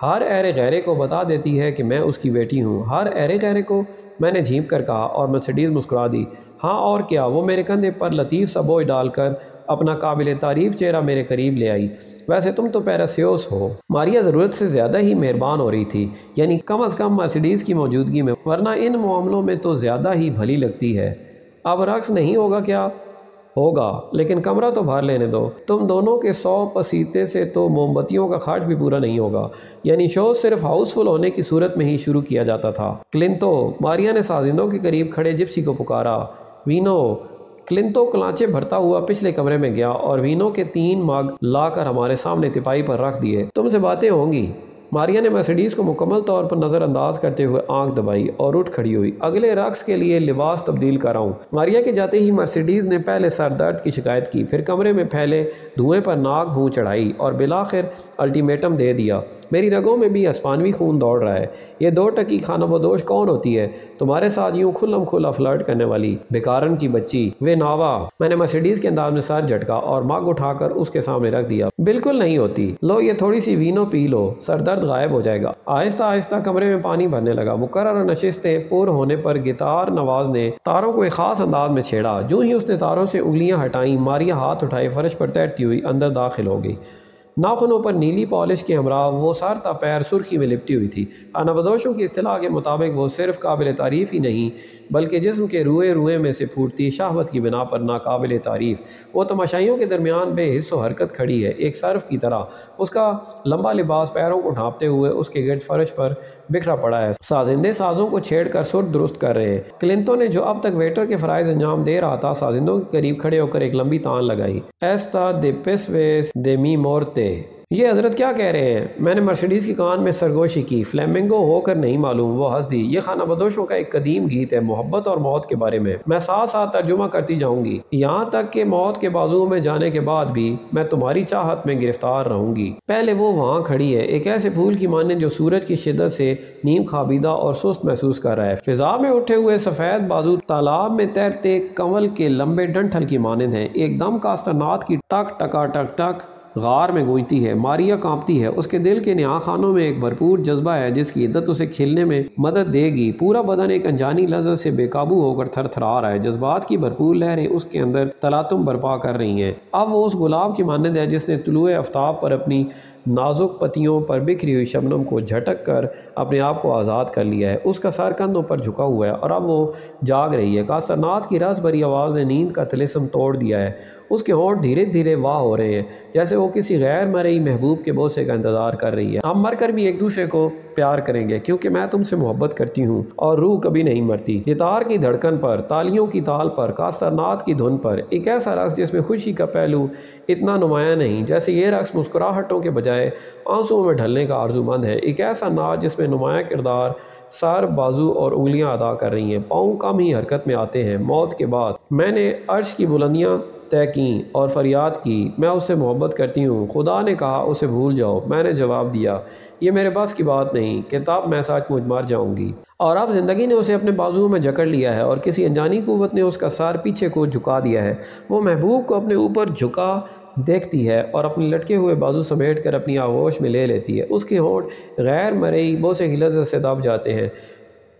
ہر ایرے غیرے کو بتا دیتی ہے کہ میں اس کی بیٹی ہوں۔ ہر ایرے غیرے کو؟ میں نے جھینپ کر کہا اور مرسیڈیز مسکرا دی۔ ہاں اور کیا؟ وہ میرے کندھے پر لطیف سا بوجھ ڈال کر اپنا قابل تعریف چہرہ میرے قریب لے آئی۔ ویسے تم تو پیراسیوس ہو۔ ماریا ضرورت سے زیادہ ہی مہربان ہو رہی تھی، یعنی کم از کم مرسیڈیز کی موجودگی میں، ورنہ ان معاملوں میں تو زیادہ ہی بھلی لگتی ہے۔ اب رقص نہیں ہوگا کیا؟ ہوگا، لیکن کمرہ تو بھر لینے دو۔ تم دونوں کے 100 پسیتے سے تو موم بتیوں کا خرچ بھی پورا نہیں ہوگا۔ یعنی شو صرف ہاؤس فل ہونے کی صورت میں ہی شروع کیا جاتا تھا۔ کلنتو، ماریا نے سازندوں کے قریب کھڑے جپسی کو پکارا۔ وینو۔ کلنتو کلانچے بھرتا ہوا پچھلے کمرے میں گیا اور وینو کے 3 مگ لا کر ہمارے سامنے تپائی پر رکھ دیے۔ تم سے باتیں ہوں گی۔ ماریا نے مرسیڈیز کو مکمل طور پر نظر انداز کرتے ہوئے آنکھ دبائی اور اٹھ کھڑی ہوئی۔ اگلے رقص کے لیے لباس تبدیل کر آؤں۔ ماریا کے جاتے ہی مرسیڈیز نے پہلے سر درد کی شکایت کی، پھر کمرے میں پھیلے دھوئیں پر ناک بھوں چڑھائی اور بالآخر الٹیمیٹم دے دیا۔ میری رگوں میں بھی اسپانوی خون دوڑ رہا ہے۔ یہ 2 ٹکی خانہ بدوش کون ہوتی ہے تمہارے ساتھ یوں کھلم کھلا فلرٹ کرنے والی؟ بیکارن کی بچی۔ وہ ناوا۔ میں نے مرسیڈیز کے انداز میں سر جھٹکا اور مگ اٹھا کر اس کے سامنے رکھ دیا۔ بالکل نہیں ہوتی۔ لو یہ تھوڑی سی وینو پی لو، سر درد غائب ہو جائے گا۔ آہستہ آہستہ کمرے میں پانی بھرنے لگا۔ مقررہ نشستیں پور ہونے پر گٹار نواز نے تاروں کو ایک خاص انداز میں چھیڑا۔ جو ہی اس نے تاروں سے انگلیاں ہٹائیں، ماریا ہاتھ اٹھائے فرش پر تیرتی ہوئی اندر داخل ہو گئی۔ ناخنوں پر نیلی پالش کے ہمراہ وہ سر تا پیر سرخی میں لپٹی ہوئی تھی۔ خانہ بدوشوں کی اصطلاح کے مطابق وہ صرف قابل تعریف ہی نہیں بلکہ جسم کے روئے روئے میں سے پھوٹتی شہوت کی بنا پر ناقابل تعریف۔ وہ تماشائیوں کے درمیان بے حس و حرکت کھڑی ہے، ایک سرف کی طرح۔ اس کا لمبا لباس پیروں کو ڈھانپتے ہوئے اس کے گرد فرش پر بکھرا پڑا ہے۔ سازندے سازوں کو چھیڑ کر سر درست کر رہے ہیں۔ کلنتو نے جو اب تک ویٹر کے فرائض انجام دے رہا تھا، سازندوں کے قریب کھڑے ہو کر ایک لمبی تان لگائی۔ ایستا دے پیسویس دے می مورتے۔ یہ حضرت کیا کہہ رہے ہیں؟ میں نے مرسیڈیز کی کان میں سرگوشی کی۔ فلیمنگو ہو کر نہیں معلوم، وہ ہنس دی۔ یہ خانہ بدوشوں کا ایک قدیم گیت ہے، محبت اور موت کے بارے میں۔ میں ساتھ ساتھ ترجمہ کرتی جاؤں گی، یہاں تک کہ موت کے بازو میں جانے کے بعد بھی میں تمہاری چاہت میں گرفتار رہوں گی۔ پہلے وہ وہاں کھڑی ہے، ایک ایسے پھول کی مانند جو سورج کی شدت سے نیم خوابیدہ اور سست محسوس کر رہا ہے۔ فضا میں اٹھے ہوئے سفید بازو تالاب میں تیرتے کنول کے لمبے ڈنٹھل کی مانند ہیں۔ ایک دم کاسترنات کی ٹک ٹکا ٹک ٹک غار میں گونجتی ہے۔ ماریا کانپتی ہے۔ اس کے دل کے نیا خانوں میں ایک بھرپور جذبہ ہے جس کی عدت اسے کھلنے میں مدد دے گی۔ پورا بدن ایک انجانی لذت سے بے قابو ہو کر تھر تھرا رہا ہے۔ جذبات کی بھرپور لہریں اس کے اندر تلاطم برپا کر رہی ہیں۔ اب وہ اس گلاب کی مانند ہے جس نے طلوع آفتاب پر اپنی نازک پتیوں پر بکھری ہوئی شبنم کو جھٹک کر اپنے آپ کو آزاد کر لیا ہے۔ اس کا سر کندھوں پر جھکا ہوا ہے اور اب وہ جاگ رہی ہے۔ کاسترنات کی رس بھری آواز نے نیند کا طلسم توڑ دیا ہے۔ اس کے ہونٹ دھیرے دھیرے واہ ہو رہے ہیں، جیسے وہ کسی غیر مرئی محبوب کے بوسے کا انتظار کر رہی ہے۔ ہم مر کر بھی ایک دوسرے کو پیار کریں گے کیونکہ میں تم سے محبت کرتی ہوں اور روح کبھی نہیں مرتی۔ گٹار کی دھڑکن پر، تالیوں کی تال پر، کاسترنات کی دھن پر، ایک ایسا رقص جس میں خوشی کا پہلو اتنا نمایاں نہیں، جیسے یہ رقص مسکراہٹوں کے بجائے بجائے آنسوؤں میں ڈھلنے کا آرزومند ہے، ایک ایسا ناچ جس میں نمایاں کردار سر، بازو اور انگلیاں ادا کر رہی ہیں، پاؤں کم ہی حرکت میں آتے ہیں۔ موت کے بعد میں نے عرش کی بلندیاں طے کیں اور فریاد کی، میں اس سے محبت کرتی ہوں۔ خدا نے کہا اسے بھول جاؤ۔ میں نے جواب دیا، یہ میرے بس کی بات نہیں کہ تب میں سچ مچ مر جاؤں گی۔ اور اب زندگی نے اسے اپنے بازوؤں میں جکڑ لیا ہے اور کسی انجانی قوت نے اس کا سر پیچھے کو جھکا دیا ہے۔ وہ محبوب کو اپنے اوپر جھکا دیکھتی ہے اور اپنے لٹکے ہوئے بازو سمیٹ کر اپنی آغوش میں لے لیتی ہے۔ اس کے ہونٹ غیر مرئی بوسے کی لذت سے دب جاتے ہیں،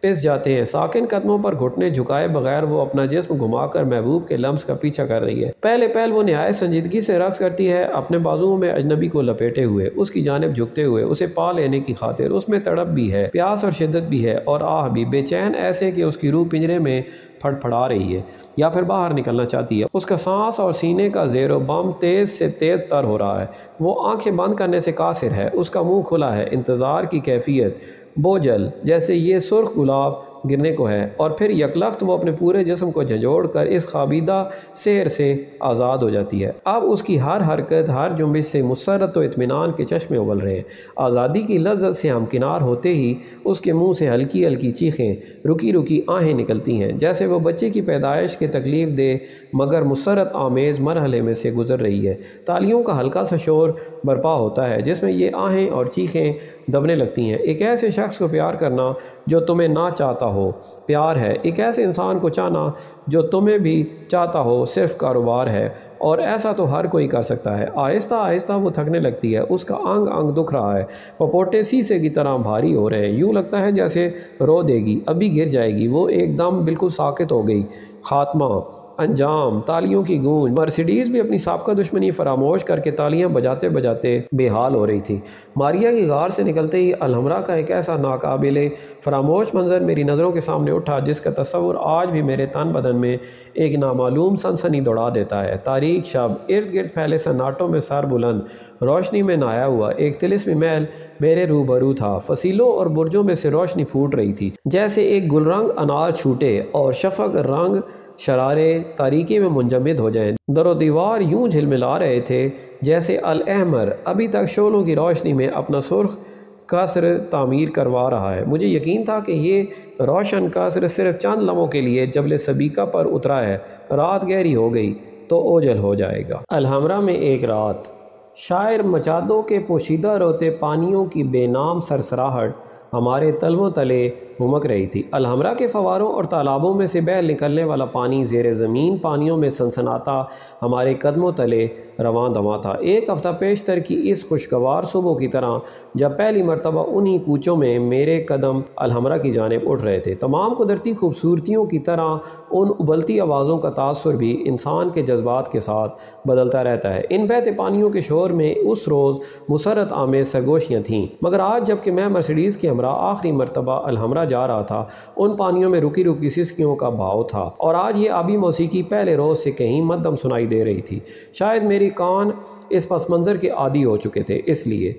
پس جاتے ہیں۔ ساکن قدموں پر گھٹنے جھکائے بغیر وہ اپنا جسم گھما کر محبوب کے لمس کا پیچھا کر رہی ہے۔ پہلے وہ نہایت سنجیدگی سے رقص کرتی ہے، اپنے بازوؤں میں اجنبی کو لپیٹے ہوئے، اس کی جانب جھکتے ہوئے، اسے پا لینے کی خاطر۔ اس میں تڑپ بھی ہے، پیاس اور شدت بھی ہے، اور آہ بھی، بے چین ایسے کہ اس کی روح پنجرے میں پھڑ پھڑا رہی ہے یا پھر باہر نکلنا چاہتی ہے۔ اس کا سانس اور سینے کا زیر و بم تیز سے تیز تر ہو رہا ہے۔ وہ آنکھیں بند کرنے سے قاصر ہے، اس کا منہ کھلا ہے، انتظار کی کیفیت بوجھل جیسے یہ سرخ گلاب گرنے کو ہے، اور پھر یکلخت وہ اپنے پورے جسم کو جھنجھوڑ کر اس خوابیدہ سحر سے آزاد ہو جاتی ہے۔ اب اس کی ہر حرکت، ہر جنبش سے مسرت و اطمینان کے چشمے ابل رہے ہیں۔ آزادی کی لذت سے ہمکنار ہوتے ہی اس کے منہ سے ہلکی ہلکی چیخیں، رکی رکی آہیں نکلتی ہیں، جیسے وہ بچے کی پیدائش کے تکلیف دہ مگر مسرت آمیز مرحلے میں سے گزر رہی ہے۔ تالیوں کا ہلکا سا شور برپا ہوتا ہے جس میں یہ آہیں اور چیخیں دبنے لگتی ہیں۔ ایک ایسے شخص کو پیار کرنا جو تمہیں نہ چاہتا ہو پیار ہے، ایک ایسے انسان کو چاہنا جو تمہیں بھی چاہتا ہو صرف کاروبار ہے، اور ایسا تو ہر کوئی کر سکتا ہے۔ آہستہ آہستہ وہ تھکنے لگتی ہے، اس کا انگ انگ دکھ رہا ہے، پپوٹے سیسے کی طرح بھاری ہو رہے ہیں، یوں لگتا ہے جیسے رو دے گی، ابھی گر جائے گی۔ وہ ایک دم بالکل ساکت ہو گئی۔ خاتمہ، انجام، تالیوں کی گونج۔ مرسیڈیز بھی اپنی سابقہ دشمنی فراموش کر کے تالیاں بجاتے بجاتے بے حال ہو رہی تھی۔ ماریا کی غار سے نکلتے ہی الحمرا کا ایک ایسا ناقابل فراموش منظر میری نظروں کے سامنے اٹھا جس کا تصور آج بھی میرے تن بدن میں ایک نامعلوم سنسنی دوڑا دیتا ہے۔ تاریک شب، ارد گرد پھیلے سناٹوں میں سر بلند، روشنی میں نہایا ہوا ایک طلسمی محل میرے روبرو تھا۔ فصیلوں اور برجوں میں سے روشنی پھوٹ رہی تھی جیسے ایک گل رنگ انار چھوٹے اور شفق رنگ شرارے تاریکی میں منجمد ہو جائیں۔ در و دیوار یوں جھلملا رہے تھے جیسے الاحمر ابھی تک شعلوں کی روشنی میں اپنا سرخ قصر تعمیر کروا رہا ہے۔ مجھے یقین تھا کہ یہ روشن قصر صرف چند لمحوں کے لیے جبل سبیکہ پر اترا ہے، رات گہری ہو گئی تو اوجھل ہو جائے گا۔ الحمرا میں ایک رات۔ شاعر مچادوں کے پوشیدہ روتے پانیوں کی بے نام سرسراہٹ ہمارے تلووں تلے ہمک رہی تھی۔ الحمرا کے فواروں اور تالابوں میں سے بہہ نکلنے والا پانی زیر زمین پانیوں میں سنسناتا ہمارے قدموں تلے رواں دواں تھا۔ ایک ہفتہ پیشتر کی اس خوشگوار صبح کی طرح جب پہلی مرتبہ انہی کوچوں میں میرے قدم الحمرا کی جانب اٹھ رہے تھے۔ تمام قدرتی خوبصورتیوں کی طرح ان ابلتی آوازوں کا تاثر بھی انسان کے جذبات کے ساتھ بدلتا رہتا ہے۔ ان بہتے پانیوں کے شور میں اس روز مسرت آمیز سرگوشیاں تھیں، مگر آج جب کہ میں مرسیڈیز کے ہمراہ آخری مرتبہ الحمرا جا رہا تھا، ان پانیوں میں رکی رکی سسکیوں کا بہاؤ تھا، اور آج یہ آبی موسیقی پہلے روز سے کہیں مدھم سنائی دے رہی تھی۔ شاید میری کان اس پس منظر کے عادی ہو چکے تھے، اس لیے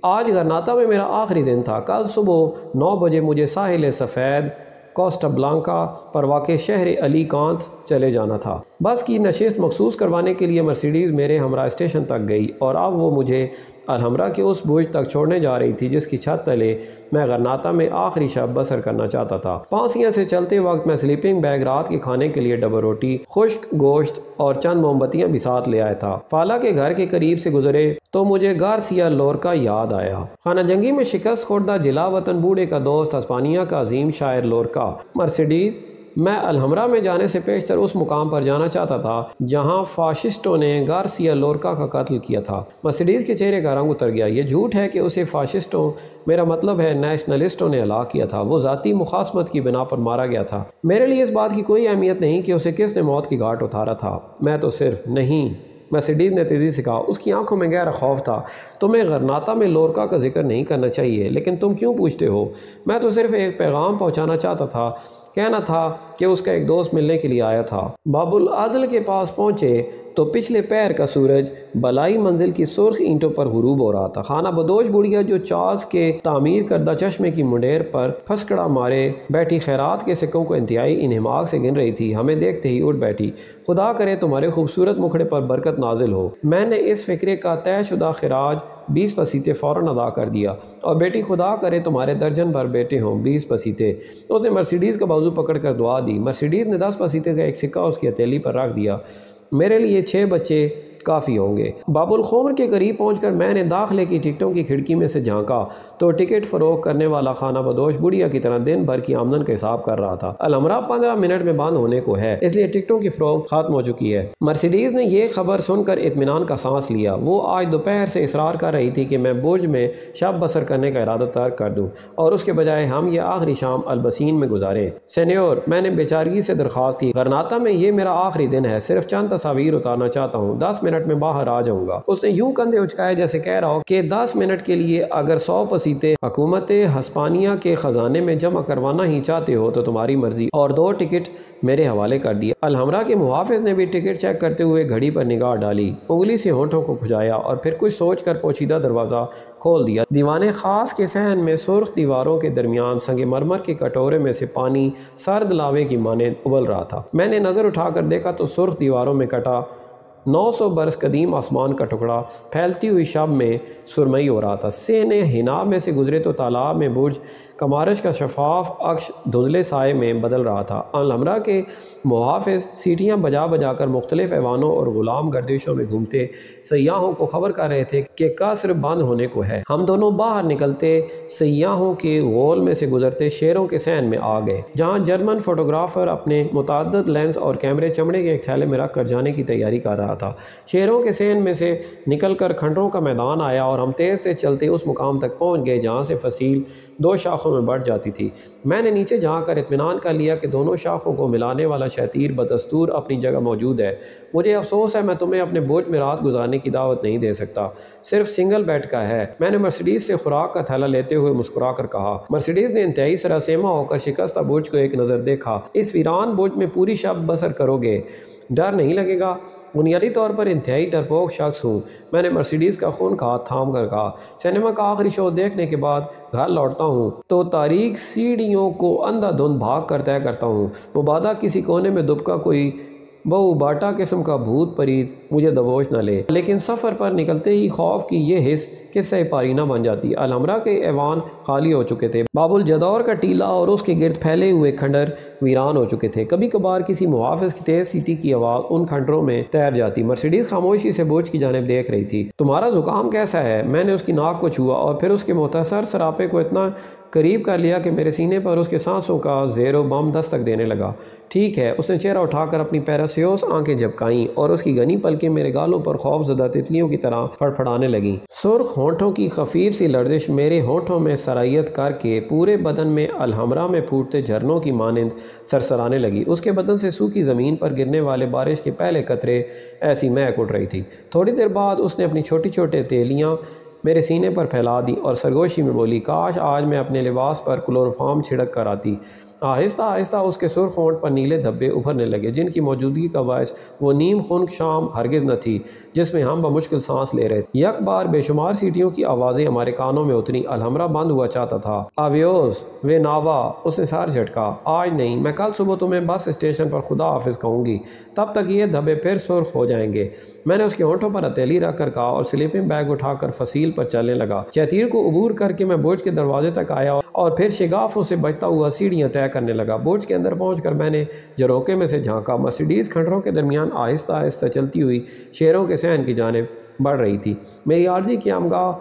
آج غرناطہ میں میرا آخری دن تھا۔ کل صبح 9 بجے مجھے ساحل سفید کوسٹا بلانکا پر واقع شہر علی کانت چلے جانا تھا۔ بس کی نشست مخصوص کروانے کے لیے مرسیڈیز میرے ہمراہ اسٹیشن تک گئی، اور اب وہ مجھے الحمرا کے اس برج تک چھوڑنے جا رہی تھی جس کی چھت تلے میں غرناطہ میں آخری شب بسر کرنا چاہتا تھا۔ پانسیاں سے چلتے وقت میں سلیپنگ بیگ، رات کے کھانے کے لیے ڈبل روٹی، خشک گوشت اور چند موم بتیاں بھی ساتھ لے آیا تھا۔ فالا کے گھر کے قریب سے گزرے تو مجھے گارسیا لورکا یاد آیا۔ خانہ جنگی میں شکست خوردہ جلا وطن بوڑھے کا دوست، ہسپانیہ کا عظیم شاعر لورکا۔ مرسیڈیز، میں الحمرا میں جانے سے پیشتر اس مقام پر جانا چاہتا تھا جہاں فاشسٹوں نے گارسیا لورکا کا قتل کیا تھا۔ مرسیڈیز کے چہرے کا رنگ اتر گیا۔ یہ جھوٹ ہے کہ اسے فاشسٹوں، میرا مطلب ہے نیشنلسٹوں نے ہلاک کیا تھا۔ وہ ذاتی مخاصمت کی بنا پر مارا گیا تھا۔ میرے لیے اس بات کی کوئی اہمیت نہیں کہ اسے کس نے موت کی گھاٹ اتارا تھا۔ میں تو صرف نہیں، مرسیڈیز نے تیزی سے کہا، اس کی آنکھوں میں گہرا خوف تھا۔ تمہیں غرناطہ میں لورکا کا ذکر نہیں کرنا چاہیے، لیکن تم کیوں پوچھتے ہو؟ میں تو صرف ایک پیغام پہنچانا چاہتا تھا، کہنا تھا کہ اس کا ایک دوست ملنے کے لیے آیا تھا۔ باب العدل کے پاس پہنچے تو پچھلے پہر کا سورج بالائی منزل کی سرخ اینٹوں پر غروب ہو رہا تھا۔ خانہ بدوش بڑھیا جو چارلز کے تعمیر کردہ چشمے کی منڈیر پر پھسکڑا مارے بیٹھی خیرات کے سکوں کو انتہائی انہماک سے گن رہی تھی، ہمیں دیکھتے ہی اٹھ بیٹھی۔ خدا کرے تمہارے خوبصورت مکھڑے پر برکت نازل ہو۔ میں نے اس فکرے کا طے شدہ خراج 20 پسیتے فوراً ادا کر دیا، اور بیٹی خدا کرے تمہارے درجن بھر بیٹے ہوں 20 پسیتے۔ اس نے مرسیڈیز کا بازو پکڑ کر دعا دی۔ مرسیڈیز نے 10 پسیتے کا ایک سکہ اس کی ہتھیلی پر رکھ دیا۔ میرے لیے 6 بچے کافی ہوں گے۔ باب الخمر کے قریب پہنچ کر میں نے داخلے کی ٹکٹوں کی کھڑکی میں سے جھانکا تو ٹکٹ فروخت کرنے والا خانہ بدوش بڑھیا کی طرح دن بھر کی آمدن کا حساب کر رہا تھا۔ الحمرا 15 منٹ میں بند ہونے کو ہے، اس لیے ٹکٹوں کی فروخت ختم ہو چکی ہے۔ مرسیڈیز نے یہ خبر سن کر اطمینان کا سانس لیا۔ وہ آج دوپہر سے اصرار کر رہی تھی کہ میں برج میں شب بسر کرنے کا ارادہ ترک کر دوں اور اس کے بجائے ہم یہ آخری شام البسین میں گزاریں۔ سینیور، میں نے بیچارگی سے درخواست کی، غرناطہ میں یہ میرا آخری دن ہے، صرف چند تصاویر اتارنا چاہتا ہوں، 10 منٹ میں باہر آ جاؤں گا۔ اس نے یوں کندھے اچکائے جیسے کہہ رہا ہو کہ 10 منٹ کے لیے اگر 100 پسیتے حکومت ہسپانیہ کے خزانے میں جمع کروانا ہی چاہتے ہو تو تمہاری مرضی، اور 2 ٹکٹ میرے حوالے کر دیے۔ الحمرا کے محافظ نے بھی ٹکٹ چیک کرتے ہوئے گھڑی پر نگاہ ڈالی، انگلی سے ہونٹوں کو کھجایا اور پھر کچھ سوچ کر پوشیدہ دروازہ کھول دیا۔ دیوان خاص کے صحن میں سرخ دیواروں کے درمیان سنگ مرمر کے کٹورے میں سے پانی سرد لاوے کی مانند ابل رہا تھا۔ میں نے نظر اٹھا کر دیکھا تو سرخ دیواروں میں کٹا 900 برس قدیم آسمان کا ٹکڑا پھیلتی ہوئی شب میں سرمئی ہو رہا تھا۔ سہن حنا میں سے گزرے تو تالاب میں برج کمارش کا شفاف عکس دھندلے سائے میں بدل رہا تھا۔ الحمرا کے محافظ سیٹیاں بجا بجا کر مختلف ایوانوں اور غلام گردشوں میں گھومتے سیاحوں کو خبر کر رہے تھے کہ قصر بند ہونے کو ہے۔ ہم دونوں باہر نکلتے سیاحوں کے غول میں سے گزرتے شیروں کے صحن میں آ گئے، جہاں جرمن فوٹوگرافر اپنے متعدد لینس اور کیمرے چمڑے کے ایک تھیلے میں رکھ کر جانے کی تیاری کر رہا تھا۔ شیروں کے صحن میں سے نکل کر کھنڈروں کا میدان آیا اور ہم تیز تیز چلتے اس مقام تک پہنچ گئے جہاں سے فصیل 2 شاخوں میں بڑھ جاتی تھی۔ میں نے نیچے جا کر اطمینان کر لیا کہ دونوں شاخوں کو ملانے والا شتیر بدستور اپنی جگہ موجود ہے۔ مجھے افسوس ہے میں تمہیں اپنے برج میں رات گزارنے کی دعوت نہیں دے سکتا، صرف سنگل بیڈ کا ہے، میں نے مرسیڈیز سے خوراک کا تھیلا لیتے ہوئے مسکرا کر کہا۔ مرسیڈیز نے انتہائی سراسیمہ ہو کر شکستہ برج کو ایک نظر دیکھا۔ اس ویران برج میں پوری شب بسر کرو گے، ڈر نہیں لگے گا؟ بنیادی طور پر انتہائی ڈرپوک شخص ہوں، میں نے مرسیڈیز کا خون کا ہاتھ تھام کر کہا۔ سینما کا آخری شو دیکھنے کے بعد گھر لوٹتا ہوں تو تاریک سیڑھیوں کو اندھا دھند بھاگ کر طے کرتا ہوں، مبادا کسی کونے میں دبکا کوئی بہو باٹا قسم کا بھوت پریت مجھے دبوچ نہ لے۔ لیکن سفر پر نکلتے ہی خوف کی یہ حس قصہ پارینہ بن جاتی۔ الحمرا کے ایوان خالی ہو چکے تھے، باب الجدور کا ٹیلہ اور اس کے گرد پھیلے ہوئے کھنڈر ویران ہو چکے تھے۔ کبھی کبھار کسی محافظ کی تیز سیٹی کی آواز ان کھنڈروں میں تیر جاتی۔ مرسیڈیز خاموشی سے برج کی جانب دیکھ رہی تھی۔ تمہارا زکام کیسا ہے؟ میں نے اس کی ناک کو چھوا اور پھر اس کے مختصر سراپے کو اتنا قریب کر لیا کہ میرے سینے پر اس کے سانسوں کا زیر و بم دستک دینے لگا۔ ٹھیک ہے، اس نے چہرہ اٹھا کر اپنی پیراسیوس آنکھیں جھپکائیں اور اس کی گھنی پلکیں میرے گالوں پر خوف زدہ تتلیوں کی طرح پھڑپھڑانے لگیں۔ سرخ ہونٹوں کی خفیف سی لرزش میرے ہونٹوں میں سرائیت کر کے پورے بدن میں الحمرا میں پھوٹتے جھرنوں کی مانند سرسرانے لگی۔ اس کے بدن سے سوکھی زمین پر گرنے والے بارش کے پہلے قطرے ایسی مہک اٹھ رہی تھی۔ تھوڑی دیر بعد اس نے اپنی چھوٹی چھوٹے تیلیاں میرے سینے پر پھیلا دی اور سرگوشی میں بولی، کاش آج میں اپنے لباس پر کلوروفارم چھڑک کر آتی۔ آہستہ آہستہ اس کے سرخ ہونٹ پر نیلے دھبے ابھرنے لگے جن کی موجودگی کا باعث وہ نیم خنک شام ہرگز نہ تھی جس میں ہم بمشکل سانس لے رہے تھے۔ یک بار بے شمار سیٹیوں کی آوازیں ہمارے کانوں میں اتری۔ الحمرا بند ہوا چاہتا تھا۔ آویوز وے ناوا، اس نے سر جھٹکا۔ آج نہیں، میں کل صبح تمہیں بس اسٹیشن پر خدا حافظ کہوں گی، تب تک یہ دھبے پھر سرخ ہو جائیں گے۔ میں نے اس کے ہونٹوں پر ہتھیلی رکھ کر کہا اور سلیپنگ بیگ اٹھا کر فصیل پر چلنے لگا۔ شتیر کو عبور کر کے میں برج کے دروازے تک آیا اور پھر شگافوں سے بچتا ہوا سیڑھیاں طے کرنے لگا۔ برج کے اندر پہنچ کر میں نے جروکے میں سے جھانکا۔ مرسیڈیز کھنڈروں کے درمیان آہستہ آہستہ چلتی ہوئی شیروں کے صحن کی جانب بڑھ رہی تھی۔ میری عارضی قیامگاہ